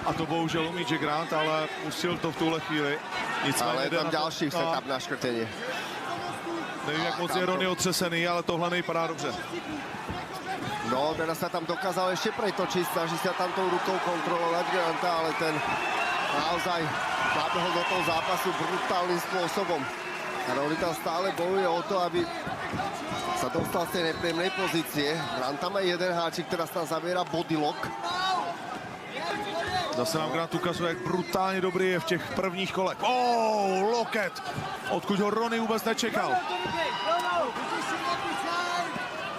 A to bohužel umí Jack Grant, ale pustil to v tuhle chvíli. Ale je tam ďalší setup na škrtenie. Nevím, jak moc je Ronnie otřesený, ale tohle nevypadá dobře. No, teraz sa tam dokázal ešte pretočiť, snaží sa tam tou rukou kontrolovať Granta, ale ten naozaj nabehol do toho zápasu brutálnym spôsobom. A Ronnie tam stále bojuje o to, aby sa dostal z tej nepríjemnej pozície. Grant tam má jeden háčik, teraz tam zabiera bodylock. Zase nám Grant ukazuje, jak brutálně dobrý je v těch prvních kolech. Loket, odkud ho Ronnie vůbec nečekal.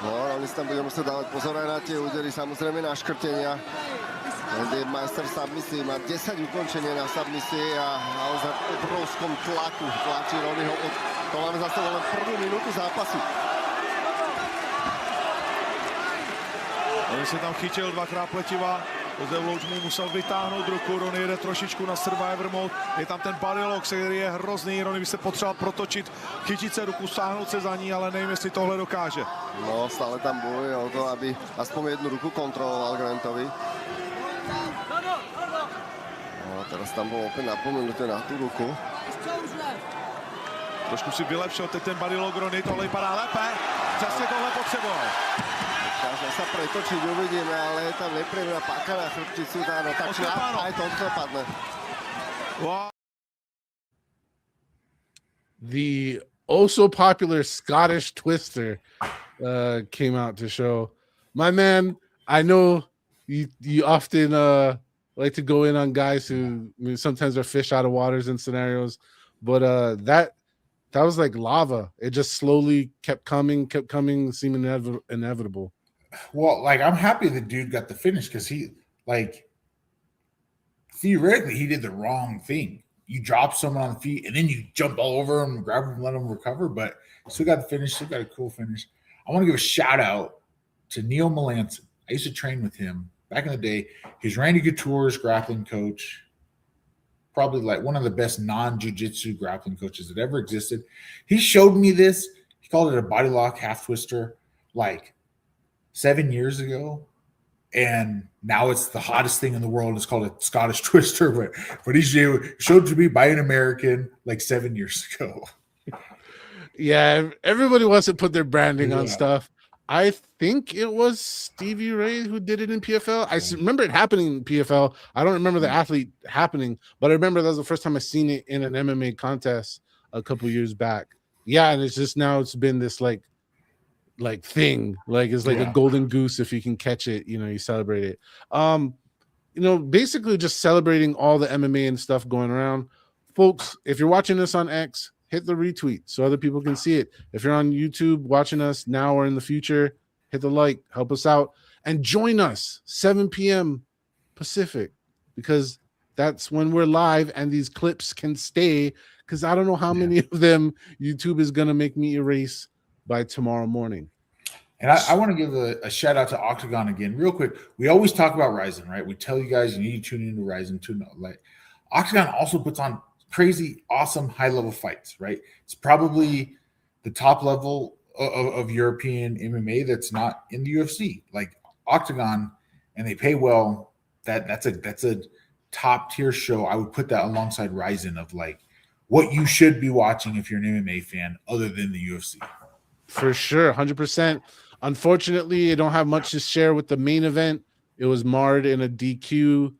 No, Ronnie si tam bude muset dávať pozor aj na tie údery, samozrejme na škrtenia. Je majster submisí, má 10 ukončení na submisii a naozaj v obrovskom tlaku tlačí Ronnieho. To máme za sebou len prvú minútu zápasu. Ronnie se tam chytil dvakrát pletiva. Zde mu musel vytáhnout ruku, Ronnie jede trošičku na survivor mode, je tam ten bodylock, který je hrozný, Ronnie by se potřeboval protočit, chytit se ruku, sáhnout se za ní, ale nevím, jestli tohle dokáže. No, stále tam bojuje o to, aby aspoň jednu ruku kontroloval Grantovi. No, teraz tam bol opäť napomenuté na tú ruku. Trošku si vylepšil teď ten bodylock Ronnie, tohle vypadá lépe, přesně tohle potřeboval. Dokáže sa pretočiť, uvidíme, ale je tam nepríjemná páka na chrbticu, no tak aj to odklepadne. The also popular Scottish Twister came out to show. My man, I know you often like to go in on guys who sometimes are fish out of waters in scenarios, but that was like lava. It just slowly kept coming, seeming inevitable. Well, like, I'm happy the dude got the finish because he, like, theoretically, he did the wrong thing. You drop someone on the feet and then you jump all over him, grab him, let him recover, but still got the finish, still got a cool finish. I want to give a shout out to Neil Melanson. I used to train with him back in the day. He's Randy Couture's grappling coach, probably like one of the best non-jiu-jitsu grappling coaches that ever existed. He showed me this. He called it a body lock half twister, like 7 years ago, and now it's the hottest thing in the world. It's called a Scottish Twister, but he showed to me by an American like 7 years ago. Yeah, everybody wants to put their branding on stuff. I think it was Stevie Ray who did it in PFL. I remember it happening in PFL. I don't remember the athlete happening, but I remember that was the first time I seen it in an MMA contest a couple years back. Yeah, and it's just now it's been this like thing, like it's like a golden goose. If you can catch it, you celebrate it. Basically just celebrating all the MMA and stuff going around. Folks, if you're watching this on X, hit the retweet so other people can see it. If you're on YouTube watching us now or in the future, hit the like, help us out, and join us 7 p.m. Pacific, because that's when we're live and these clips can stay, because I don't know how many of them YouTube is going to make me erase by tomorrow morning. And I want to give a shout out to Octagon again, real quick. We always talk about RIZIN, right? We tell you guys you need to tune into RIZIN. Octagon also puts on crazy, awesome, high-level fights, right? It's probably the top level of European MMA that's not in the UFC. Like Octagon, and they pay well. That's a top-tier show. I would put that alongside RIZIN of like what you should be watching if you're an MMA fan other than the UFC. For sure, 100%. Unfortunately, I don't have much to share with the main event. It was marred in a DQ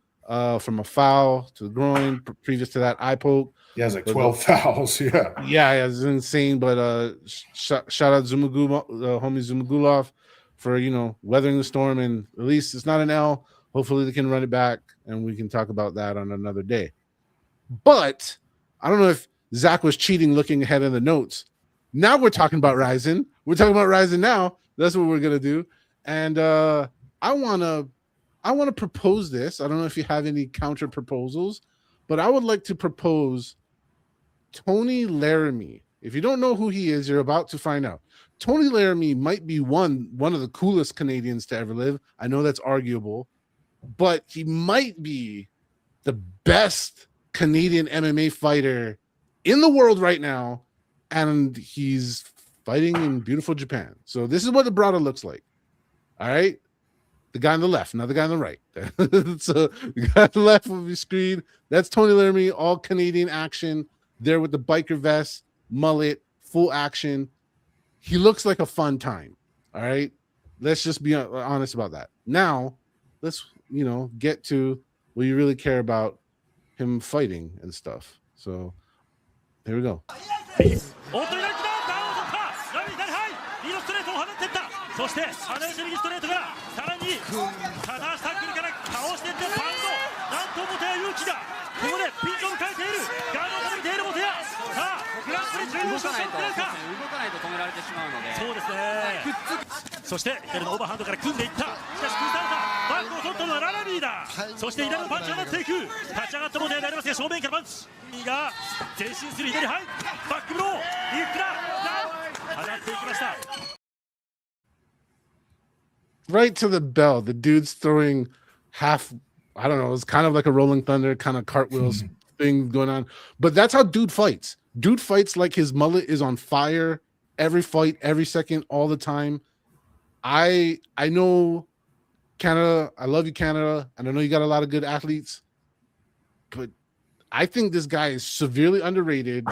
from a foul to the groin. Previous to that, eye poke. Yeah, it was like 12 fouls. Yeah, it was insane. But shout out homie Zumagulov for weathering the storm, and at least it's not an L. Hopefully they can run it back, and we can talk about that on another day. But I don't know if Zach was cheating looking ahead in the notes. Now we're talking about RIZIN. We're talking about RIZIN now. That's what we're gonna do. And I wanna propose this. I don't know if you have any counter proposals, but I would like to propose Tony Laramie. If you don't know who he is, you're about to find out. Tony Laramie might be one of the coolest Canadians to ever live. I know that's arguable, but he might be the best Canadian MMA fighter in the world right now, and he's fighting in beautiful Japan. So this is what the Brada looks like. All right, the guy on the left, not the guy on the right. So the guy on the left of the screen, that's Tony Laramie, all Canadian action. There with the biker vest, mullet, full action. He looks like a fun time. All right, let's just be honest about that. Now, let's get to what you really care about, him fighting and stuff. So here we go. そして花よし右ストレートからさらに片足タックルから倒していってバウンドなんと元谷勇気がここでピンチを迎えているガードをかけている元谷さあグランプリ準優勝しているか動かないと止められてしまうのでそうですねそして左のオーバーハンドから組んでいったしかし崩されたバックを取ったのはララビーだそして左のパンチを待っていく立ち上がった元谷でありますが正面からパンチが前進する左はいバックブローいくら放っていきました Right to the bell. The dude's throwing half, I don't know, it's kind of like a Rolling Thunder kind of cartwheels thing going on. But that's how dude fights. Dude fights like his mullet is on fire every fight, every second, all the time. I know Canada, I love you, Canada, and I know you got a lot of good athletes, but I think this guy is severely underrated.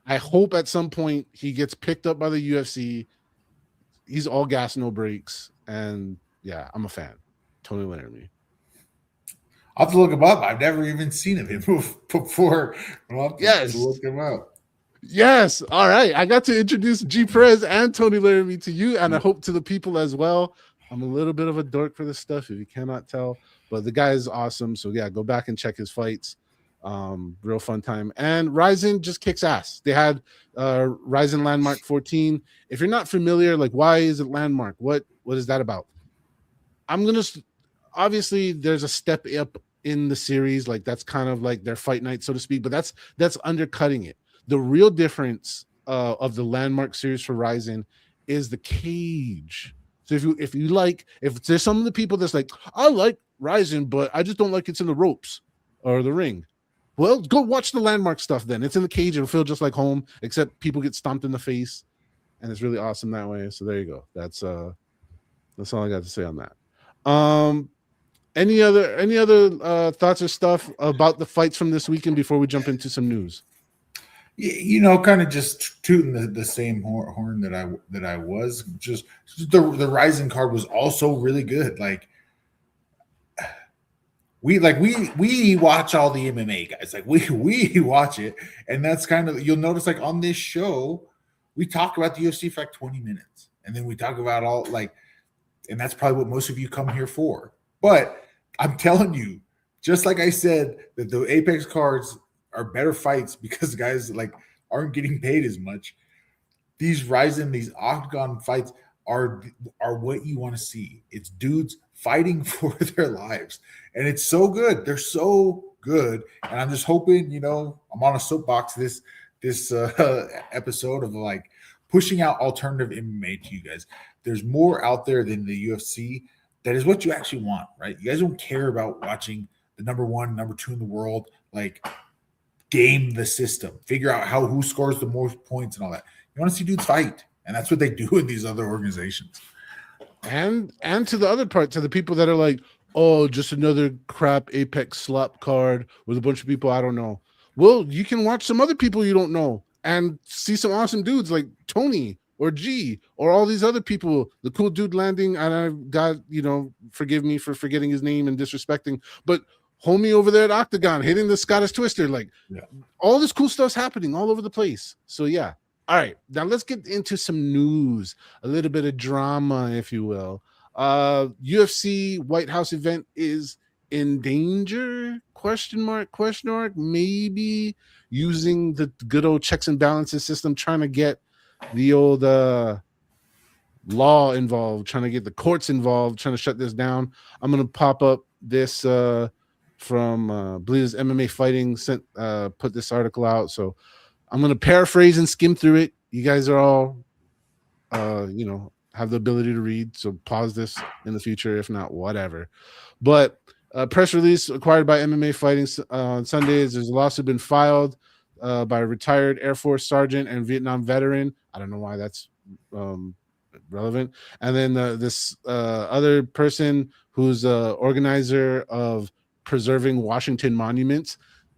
I hope at some point he gets picked up by the UFC. He's all gas, no brakes. And yeah, I'm a fan. Tony Laramie. I'll have to look him up. I've never even seen him before. I'll have to look him up. Yes. All right. I got to introduce G Perez and Tony Laramie to you, and I hope to the people as well. I'm a little bit of a dork for this stuff, if you cannot tell, but the guy is awesome. So yeah, go back and check his fights. Real fun time. And RIZIN just kicks ass. They had RIZIN Landmark 14. If you're not familiar, like, why is it Landmark? What is that about? I'm gonna obviously there's a step up in the series, like that's kind of like their fight night, so to speak, but that's undercutting it. The real difference of the Landmark series for RIZIN is the cage. So if there's some of the people that's like, I like RIZIN, but I just don't like it's in the ropes or the ring. Well, go watch the Landmark stuff then. It's in the cage. It'll feel just like home, except people get stomped in the face, and it's really awesome that way. So there you go. That's all I got to say on that. Any other thoughts or stuff about the fights from this weekend before we jump into some news? Kind of just tooting the same horn that I was. Just the RIZIN card was also really good. Like we watch all the MMA guys. Like we watch it, and that's kind of, you'll notice, like on this show, we talk about the UFC for like 20 minutes, and then we talk about all, like, and that's probably what most of you come here for. But I'm telling you, just like I said, that the Apex cards are better fights because guys like aren't getting paid as much. These RIZIN, these Octagon fights are what you want to see. It's dudes fighting for their lives, and it's so good. They're so good, and I'm just hoping, I'm on a soapbox this episode of like pushing out alternative MMA to you guys. There's more out there than the UFC. That is what you actually want, right? You guys don't care about watching the number one, number two in the world, like game the system, figure out who scores the most points and all that. You want to see dudes fight, and that's what they do in these other organizations. And to the other part, to the people that are like, oh, just another crap Apex slop card with a bunch of people I don't know. Well, you can watch some other people you don't know and see some awesome dudes like Tony or G or all these other people. The cool dude landing, and I've got, forgive me for forgetting his name and disrespecting, but homie over there at Octagon hitting the Scottish Twister, like all this cool stuff's happening all over the place. So yeah. All right, now let's get into some news, a little bit of drama, if you will. UFC White House event is in danger? Question mark. Maybe using the good old checks and balances system, trying to get the old law involved, trying to get the courts involved, trying to shut this down. I'm gonna pop up this from I believe it's MMA Fighting put this article out. So I'm gonna paraphrase and skim through it. You guys are all have the ability to read, so pause this in the future. If not, whatever. But press release acquired by MMA Fighting on Sundays. There's a lawsuit been filed by a retired Air Force sergeant and Vietnam veteran. I don't know why that's relevant. And then this other person who's organizer of preserving Washington monuments,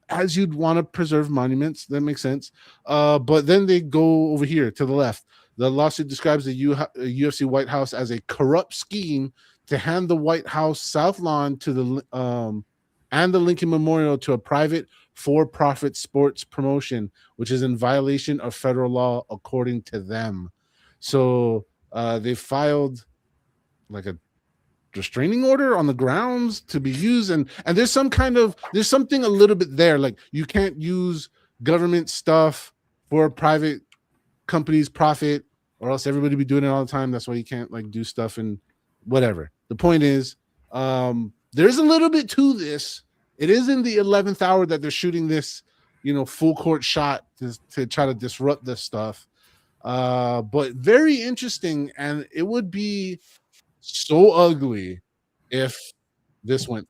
as you'd want to preserve monuments. That makes sense. But then they go over here to the left. The lawsuit describes the UFC White House as a corrupt scheme to hand the White House South Lawn to the and the Lincoln Memorial to a private for-profit sports promotion, which is in violation of federal law, according to them. So they filed like a restraining order on the grounds to be used, and there's something a little bit there, like you can't use government stuff for a private company's profit, or else everybody be doing it all the time. That's why you can't like do stuff and whatever. The point is, there's a little bit to this. It is in the 11th hour that they're shooting this, full court shot to try to disrupt this stuff. But very interesting, and it would be so ugly if this went.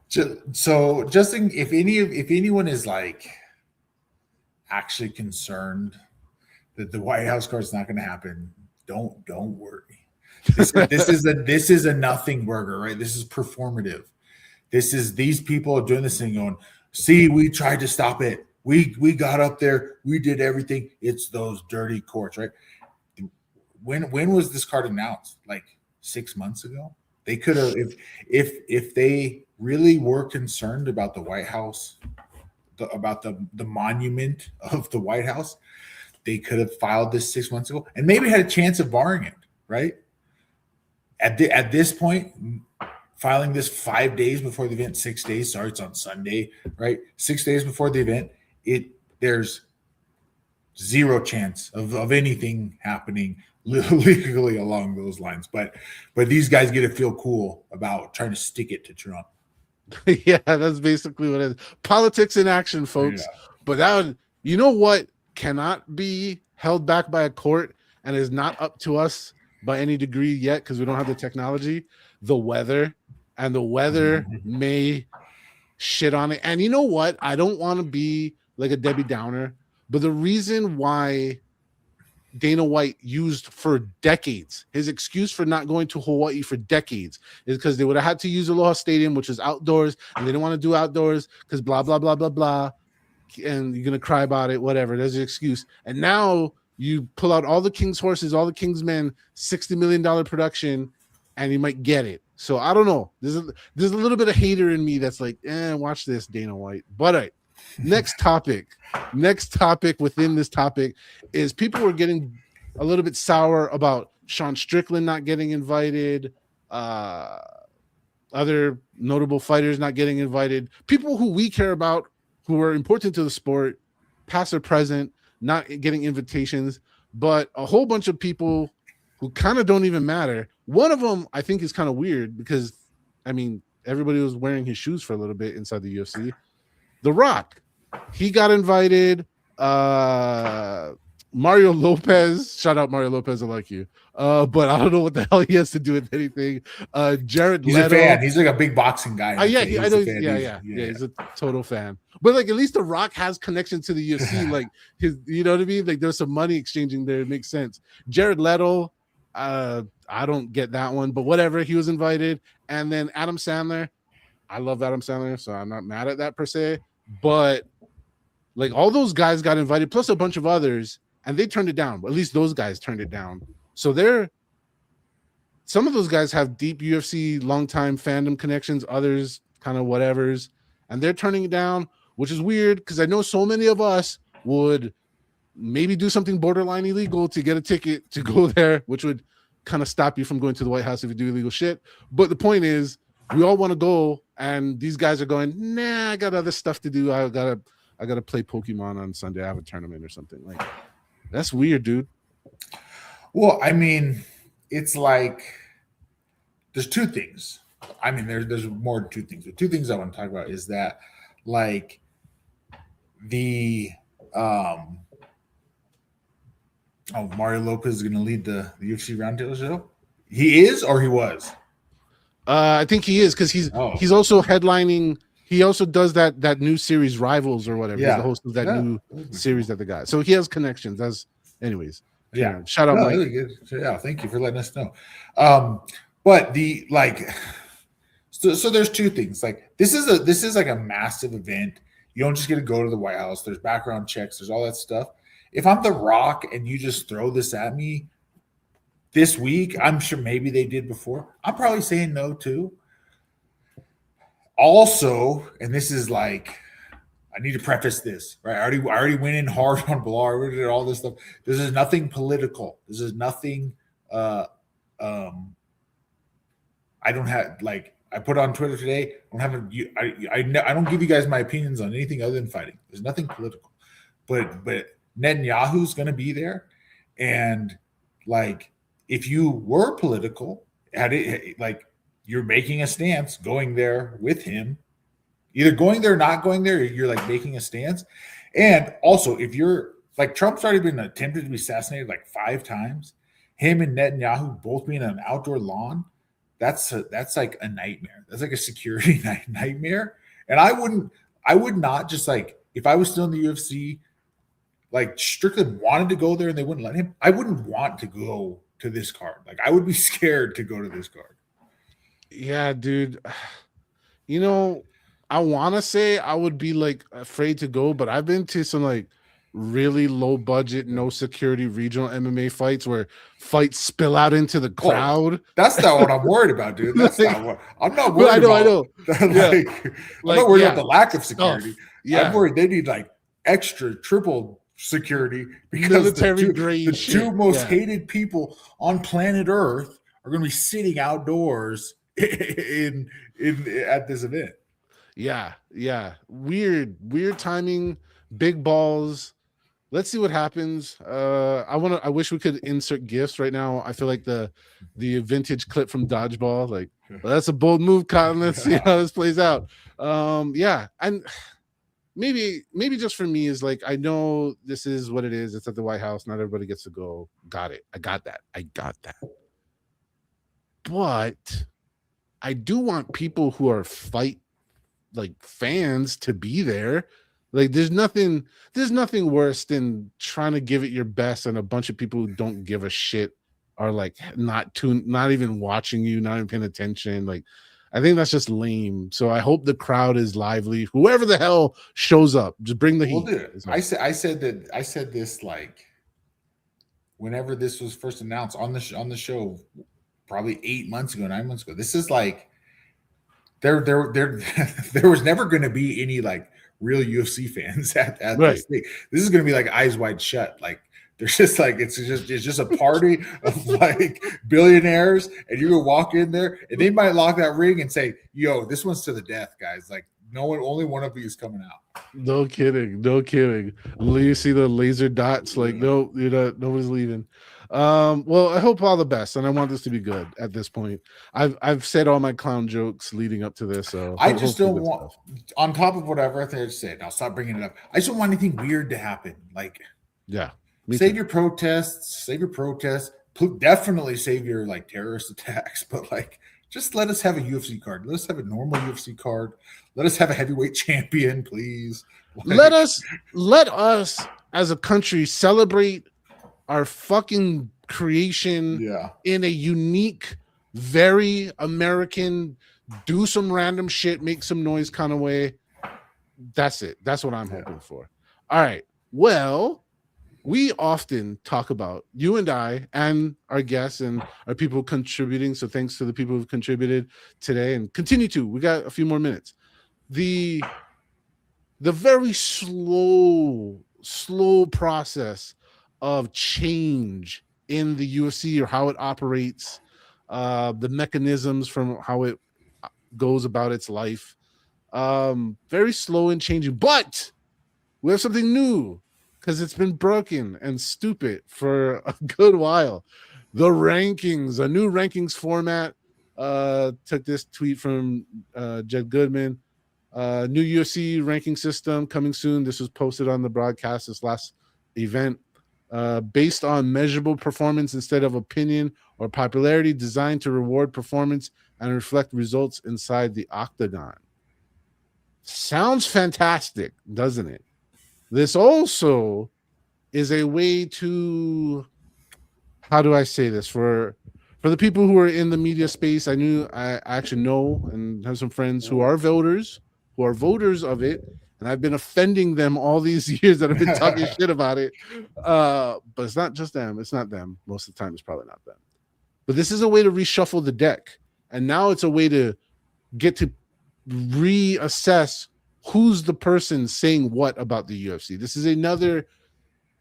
So, Justin, if anyone is like actually concerned that the White House card is not going to happen, don't worry. This is a nothing burger, right? This is performative. These people are doing this thing going, see, we tried to stop it. We got up there. We did everything. It's those dirty courts, right? When was this card announced? Like 6 months ago? They could have, if they really were concerned about the White House, about the monument of the White House, they could have filed this 6 months ago and maybe had a chance of barring it, right? At this point, filing this 5 days before the event, 6 days. Sorry, it's on Sunday, right? 6 days before the event, there's zero chance of anything happening legally along those lines. But these guys get to feel cool about trying to stick it to Trump. Yeah, that's basically what it is. Politics in action, folks. Yeah. But that what cannot be held back by a court and is not up to us by any degree yet, because we don't have the technology, the weather. And the weather may shit on it. And you know what? I don't want to be like a Debbie Downer, but the reason why Dana White used for decades, his excuse for not going to Hawaii for decades, is because they would have had to use Aloha Stadium, which is outdoors, and they didn't want to do outdoors because blah, blah, blah, blah, blah. And you're going to cry about it, whatever. There's an excuse. And now you pull out all the King's horses, all the King's men, $60 million production, and you might get it. So I don't know. There's a little bit of hater in me that's like, watch this, Dana White. But all right, next topic within this topic is people were getting a little bit sour about Sean Strickland not getting invited, other notable fighters not getting invited, people who we care about, who are important to the sport, past or present, not getting invitations, but a whole bunch of people who kind of don't even matter. One of them I think is kind of weird because, everybody was wearing his shoes for a little bit inside the UFC. The Rock, he got invited. Mario Lopez, shout out Mario Lopez, I like you. But I don't know what the hell he has to do with anything. Jared Leto. He's a fan. He's like a big boxing guy. I know. Yeah. He's a total fan. But like, at least The Rock has connection to the UFC. Like his, you know what I mean? Like there's some money exchanging there. It makes sense. Jared Leto, I don't get that one, but whatever. He was invited. And then Adam Sandler. I love Adam Sandler, so I'm not mad at that per se. But like all those guys got invited, plus a bunch of others, and they turned it down. At least those guys turned it down. So some of those guys have deep UFC longtime fandom connections, others kind of whatevers, and they're turning it down, which is weird because I know so many of us would maybe do something borderline illegal to get a ticket to go there, which would kind of stop you from going to the White House if you do illegal shit. But the point is, we all want to go, and these guys are going, nah, I got other stuff to do. I gotta play Pokemon on Sunday. I have a tournament or something. Like, that's weird, dude. Well, I mean, it's like there's two things. I mean, there's more than two things. But two things I want to talk about is that, like, the Mario Lopez is going to lead the UFC Roundtable show. He is, or he was. I think he is because he's also headlining. He also does that new series Rivals or whatever. He's the host of that new series that they got. So he has connections. Anyways. Yeah. Shout out, Mike. Really good. Yeah, thank you for letting us know. But the so there's two things. Like this is like a massive event. You don't just get to go to the White House. There's background checks. There's all that stuff. If I'm The Rock and you just throw this at me this week, I'm sure maybe they did before. I'm probably saying no too. Also, and this is like, I need to preface this, right? I already went in hard on Blar. We did all this stuff. This is nothing political. This is nothing. I don't have, like, I put on Twitter today. I don't give you guys my opinions on anything other than fighting. There's nothing political, but Netanyahu's going to be there, and like, if you were political, like, you're making a stance, going there with him. Either going there or not going there, you're like making a stance. And also, if you're like, Trump's already been attempted to be assassinated like 5 times. Him and Netanyahu both being on an outdoor lawn, that's like a nightmare. That's like a security nightmare. And I would not just, like, if I was still in the UFC, like Strickland wanted to go there and they wouldn't let him, I wouldn't want to go to this card. Like, I would be scared to go to this card. Yeah, dude. You know, I want to say I would be like afraid to go, but I've been to some like really low budget, no security regional MMA fights where fights spill out into the crowd. That's not what I'm worried about, dude. That's not what I'm not worried I know. I'm not worried about the lack of security. I'm worried they need like extra, triple security because the two most hated people on planet Earth are going to be sitting outdoors at this event. Yeah. Weird timing, big balls. Let's see what happens. I wish we could insert gifts right now. I feel like the vintage clip from Dodgeball, like, well, that's a bold move, Cotton. Let's see how this plays out. And maybe just for me is like, I know this is what it is. It's at the White House. Not everybody gets to go. Got it. I got that. But I do want people who are like fans to be there. Like, there's nothing worse than trying to give it your best and a bunch of people who don't give a shit are like not even watching you, not even paying attention. Like, I think that's just lame. So I hope the crowd is lively. Whoever the hell shows up, just bring the heat. Dude, I said this like whenever this was first announced on the show, probably 9 months ago. This is like there was never going to be any like real UFC fans at this thing. This is going to be like eyes wide shut. Like, there's just like, it's just a party of like billionaires, and you're gonna walk in there and they might lock that ring and say, yo, this one's to the death, guys. Like, only one of you is coming out. No kidding. You see the laser dots, like, no, nobody's leaving. Well, I hope all the best, and I want this to be good at this point. I've said all my clown jokes leading up to this, so I just don't want, on top of whatever I think I said, I'll stop bringing it up. I just don't want anything weird to happen. Like, save your protests. Definitely save your like terrorist attacks, but like, just let us have a UFC card. Let us have a normal UFC card. Let us have a heavyweight champion, please. Like, let us as a country celebrate our fucking creation in a unique, very American, do some random shit, make some noise kind of way. That's it. That's what I'm hoping for. All right. Well, we often talk about, you and I and our guests and our people contributing. So thanks to the people who've contributed today and continue to. We got a few more minutes. The very slow process of change in the UFC, or how it operates, the mechanisms from how it goes about its life. Very slow in changing, but we have something new. because it's been broken and stupid for a good while. The rankings, a new rankings format. Took this tweet from Jed Goodman. New UFC ranking system coming soon. This was posted on the broadcast this last event. Based on measurable performance instead of opinion or popularity, designed to reward performance and reflect results inside the octagon. Sounds fantastic, doesn't it? This also is a way to, how do I say this, for the people who are in the media space. I actually know and have some friends who are voters of it, and I've been offending them all these years that I've been talking shit about it. But it's not just them. It's not them. Most of the time, it's probably not them. But this is a way to reshuffle the deck, and now it's a way to get to reassess who's the person saying what about the UFC. This is another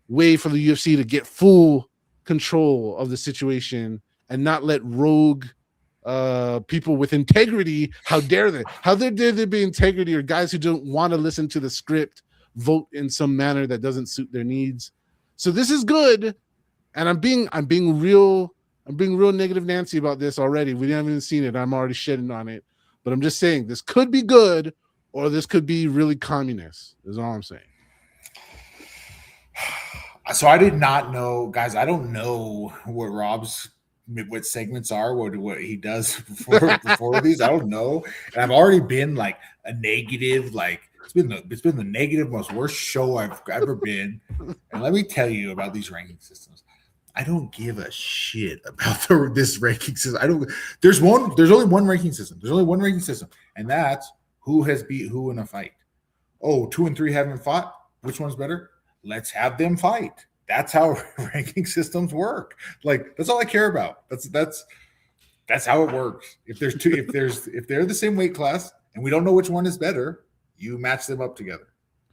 way for the UFC to get full control of the situation and not let rogue people with integrity, how dare they be integrity, or guys who don't want to listen to the script vote in some manner that doesn't suit their needs. So this is good, and I'm being real negative Nancy about this already. We haven't even seen it. I'm already shitting on it, but I'm just saying this could be good, or this could be really communist, is all I'm saying. So I did not know, guys. I don't know what segments are, what he does before these. I don't know, and I've already been like a negative. Like it's been the negative, most worst show I've ever been. And let me tell you about these ranking systems. I don't give a shit about this ranking system. There's only one ranking system. There's only one ranking system, and that's who has beat who in a fight. Oh, 2 and 3 haven't fought. Which one's better? Let's have them fight. That's how ranking systems work. Like that's all I care about. That's how it works. If they're the same weight class and we don't know which one is better, you match them up together,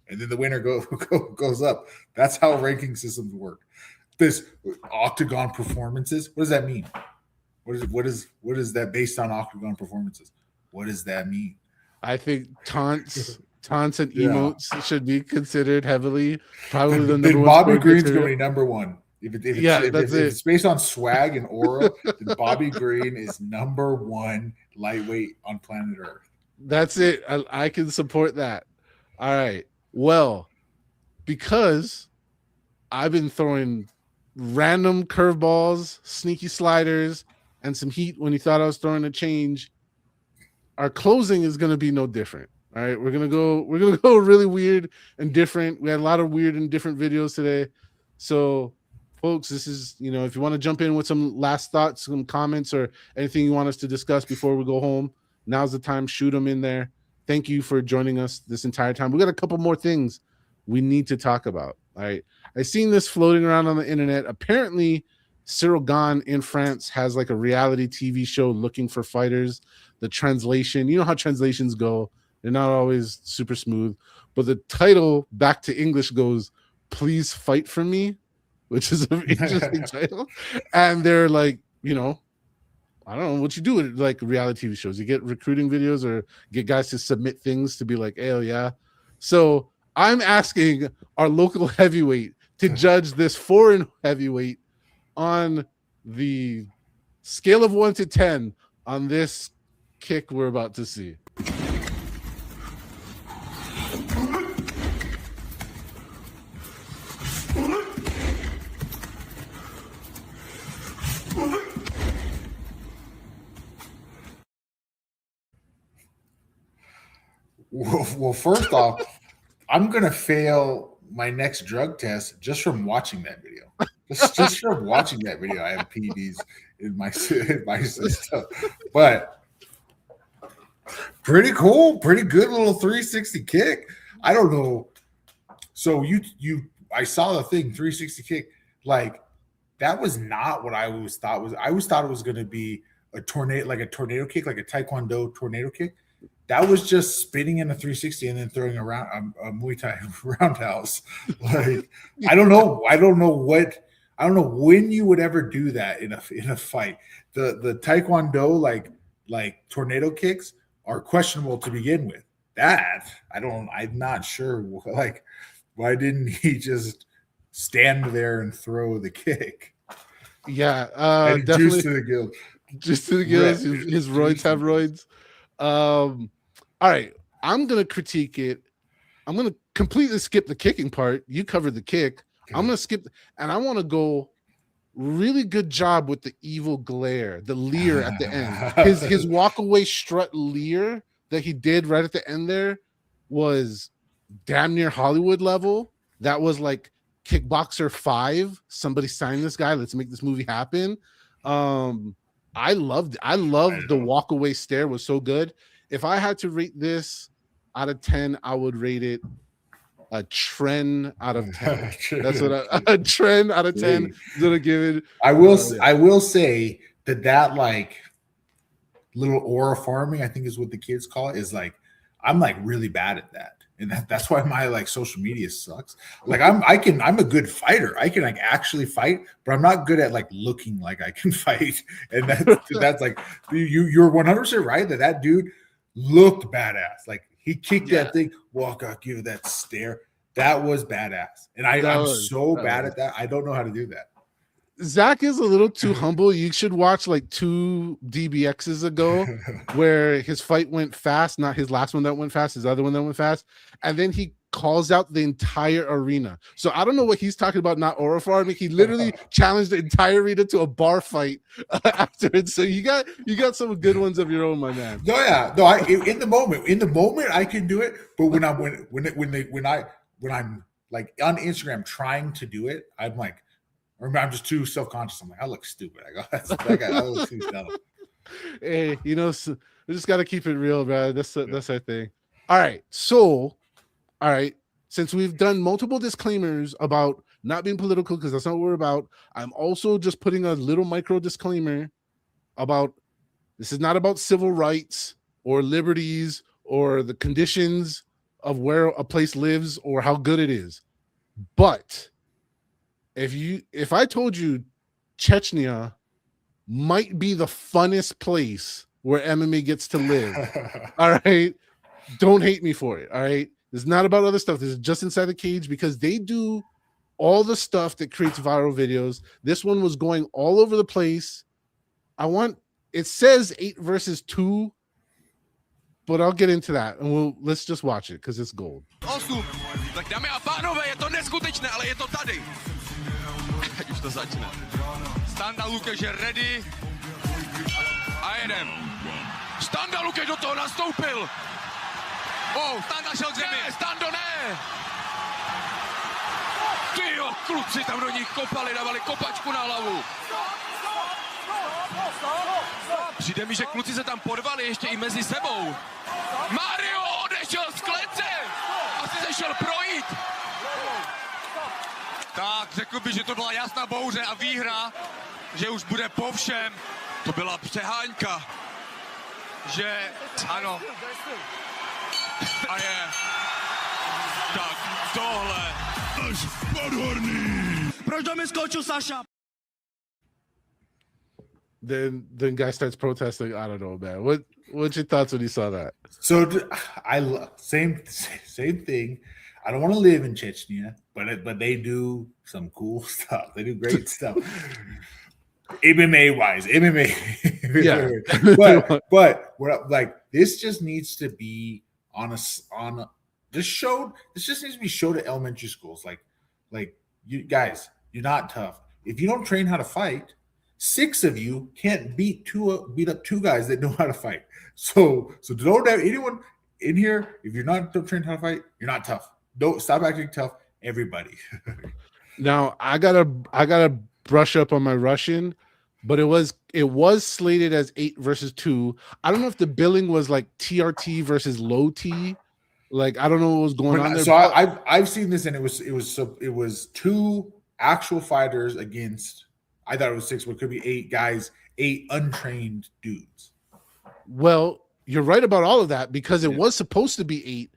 and then the winner goes up. That's how ranking systems work. This octagon performances. What does that mean? What is that based on octagon performances? What does that mean? I think taunts and emotes should be considered heavily. Probably the number one. Bobby Green's going to be number one. If it's based on swag and aura, then Bobby Green is number one lightweight on planet Earth. That's it. I can support that. All right. Well, because I've been throwing random curveballs, sneaky sliders, and some heat when you thought I was throwing a change, our closing is going to be no different. All right, we're gonna go really weird and different. We had a lot of weird and different videos today. So, folks, this is, if you want to jump in with some last thoughts, some comments, or anything you want us to discuss before we go home, now's the time. Shoot them in there. Thank you for joining us this entire time. We got a couple more things we need to talk about. All right, I seen this floating around on the internet. Apparently, Cyril Gane in France has like a reality TV show looking for fighters. The translation, you know how translations go. They're not always super smooth, but the title back to English goes, "Please fight for me," which is an interesting title. And they're like, I don't know what you do with like reality TV shows. You get recruiting videos or get guys to submit things to be like, "Oh yeah." So I'm asking our local heavyweight to judge this foreign heavyweight on the scale of 1 to 10 on this kick we're about to see. Well, first off, I'm gonna fail my next drug test just from watching that video. Just from watching that video, I have PEDs in my system. But pretty cool, pretty good little 360 kick. I don't know. So I saw the thing 360 kick. Like that was not what I always thought was. I always thought it was going to be a tornado kick, like a Taekwondo tornado kick. That was just spinning in a 360 and then throwing around a Muay Thai roundhouse. Like I don't know when you would ever do that in a fight. The Taekwondo like tornado kicks are questionable to begin with. That I'm not sure. Like why didn't he just stand there and throw the kick. Yeah, And definitely. juice to the gills. Just to the gills. His roids have roids. All right, I'm gonna critique it. I'm gonna completely skip the kicking part. You covered the kick. Okay. I'm gonna skip, and I want to go. Really good job with the evil glare, the leer at the end. His walk away strut leer that he did right at the end there was damn near Hollywood level. That was like Kickboxer 5. Somebody sign this guy. Let's make this movie happen. I loved the walk away stare was so good. If I had to rate this out of 10, I would rate it a trend out of 10. That's what a trend out of 10 is gonna give it. I will say that like little aura farming, I think is what the kids call it, is like I'm like really bad at that. And that's why my like social media sucks. Like I'm a good fighter. I can like actually fight, but I'm not good at like looking like I can fight. And that's like you're 100% right that dude looked badass. Like he kicked that thing, walk out, give that stare. That was badass. And I'm so bad at that. I don't know how to do that. Zach is a little too humble. You should watch like 2 DBXs ago where his fight went fast, not his last one that went fast, his other one that went fast. And then he calls out the entire arena. So I don't know what he's talking about, not aura farming. He literally challenged the entire arena to a bar fight afterwards. So you got some good ones of your own, my man. No, yeah. No, in the moment I can do it, but when I'm like on Instagram trying to do it, I'm like, or I'm just too self-conscious. I'm like, I look stupid. I go, I look too dumb. Hey, we just got to keep it real, bro. That's our thing. All right. So, since we've done multiple disclaimers about not being political, because that's not what we're about, I'm also just putting a little micro disclaimer about this is not about civil rights or liberties or the conditions of where a place lives or how good it is. But if I told you Chechnya might be the funnest place where MMA gets to live, all right, don't hate me for it. All right, it's not about other stuff. This is just inside the cage because they do all the stuff that creates viral videos. This one was going all over the place. It says 8 versus 2, but I'll get into that and let's just watch it because it's gold. 8. Tak dámy a pánové, je to neskutečné, ale je to tady. Ať už to začne. Standa Lukeš je ready. A jedem. Standa Lukeš do toho nastoupil. Standa šel k zemi. Stando ne. Tyjo, kluci tam do nich kopali, dávali kopačku na hlavu. Přijde mi, že kluci se tam porvali ještě i mezi sebou. Mario odešel z klece. Asi se šel projít. Tak řekl bych, že to byla jasná bouře a výhra, že už bude po všem. To byla přeháňka. Že ano. A je. Tak tohle. Až podhorný. Proč do mě skočil Saša? Then guy starts protesting. I don't know, man. What's your thoughts when you saw that? So same thing. I don't want to live in Chechnya, but they do some cool stuff. They do great stuff. MMA wise, MMA. Yeah. but what like this just needs to be this just needs to be showed at elementary schools. Like you guys, you're not tough. If you don't train how to fight, 6 of you can't beat up 2 guys that know how to fight. So don't have anyone in here. If you're not trained how to fight, you're not tough. Don't stop acting tough, everybody. Now I gotta brush up on my Russian, but it was slated as 8 versus 2. I don't know if the billing was like TRT versus low T. Like I don't know what was going on there. So I've seen this, and it was 2 actual fighters against. I thought it was 6, but it could be 8 guys, 8 untrained dudes. Well, you're right about all of that because it was supposed to be 8,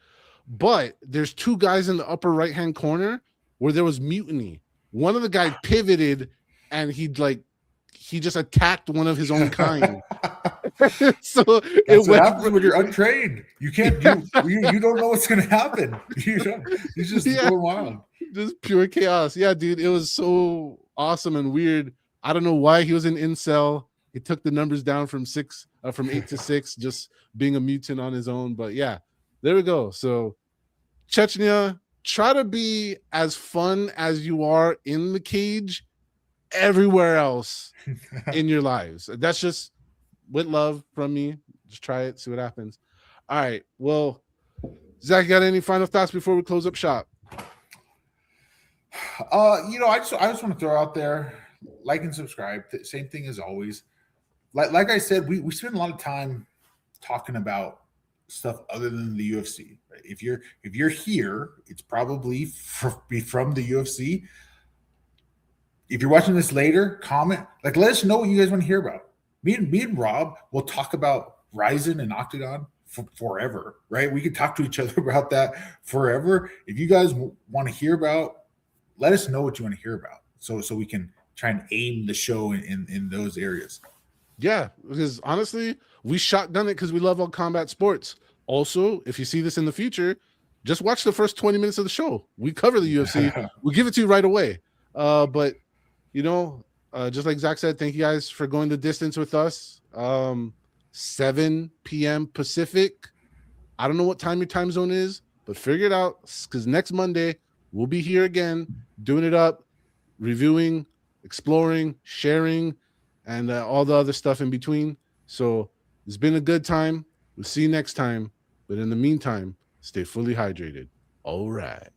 but there's 2 guys in the upper right-hand corner where there was mutiny. One of the guys pivoted and he just attacked one of his own kind. So That's it what went happens when you're untrained. You can't you don't know what's gonna happen. You just Yeah. going wild. just pure chaos. Yeah, dude, it was so awesome and weird. I don't know why he was an incel. He took the numbers down from 8 to 6, just being a mutant on his own. But yeah, there we go. So Chechnya, try to be as fun as you are in the cage everywhere else in your lives. That's just with love from me. Just try it, see what happens. All right. Well, Zach, you got any final thoughts before we close up shop? I just want to throw out there, like and subscribe. Same thing as always. Like I said, we spend a lot of time talking about stuff other than the UFC. Right? If you're here, it's probably from the UFC. If you're watching this later, comment, let us know what you guys want to hear about. Me and Rob will talk about RIZIN and Octagon forever, right? We can talk to each other about that forever. If you guys want to hear about, let us know what you want to hear about, so we can try and aim the show in those areas. Yeah, because honestly, we shotgun it because we love all combat sports. Also, if you see this in the future, just watch the first 20 minutes of the show. We cover the UFC. We give it to you right away. But just like Zach said, thank you guys for going the distance with us. 7 p.m. Pacific. I don't know what time your time zone is, but figure it out, because next Monday we'll be here again, doing it up, reviewing, exploring, sharing, and all the other stuff in between. So it's been a good time. We'll see you next time. But in the meantime, stay fully hydrated. All right.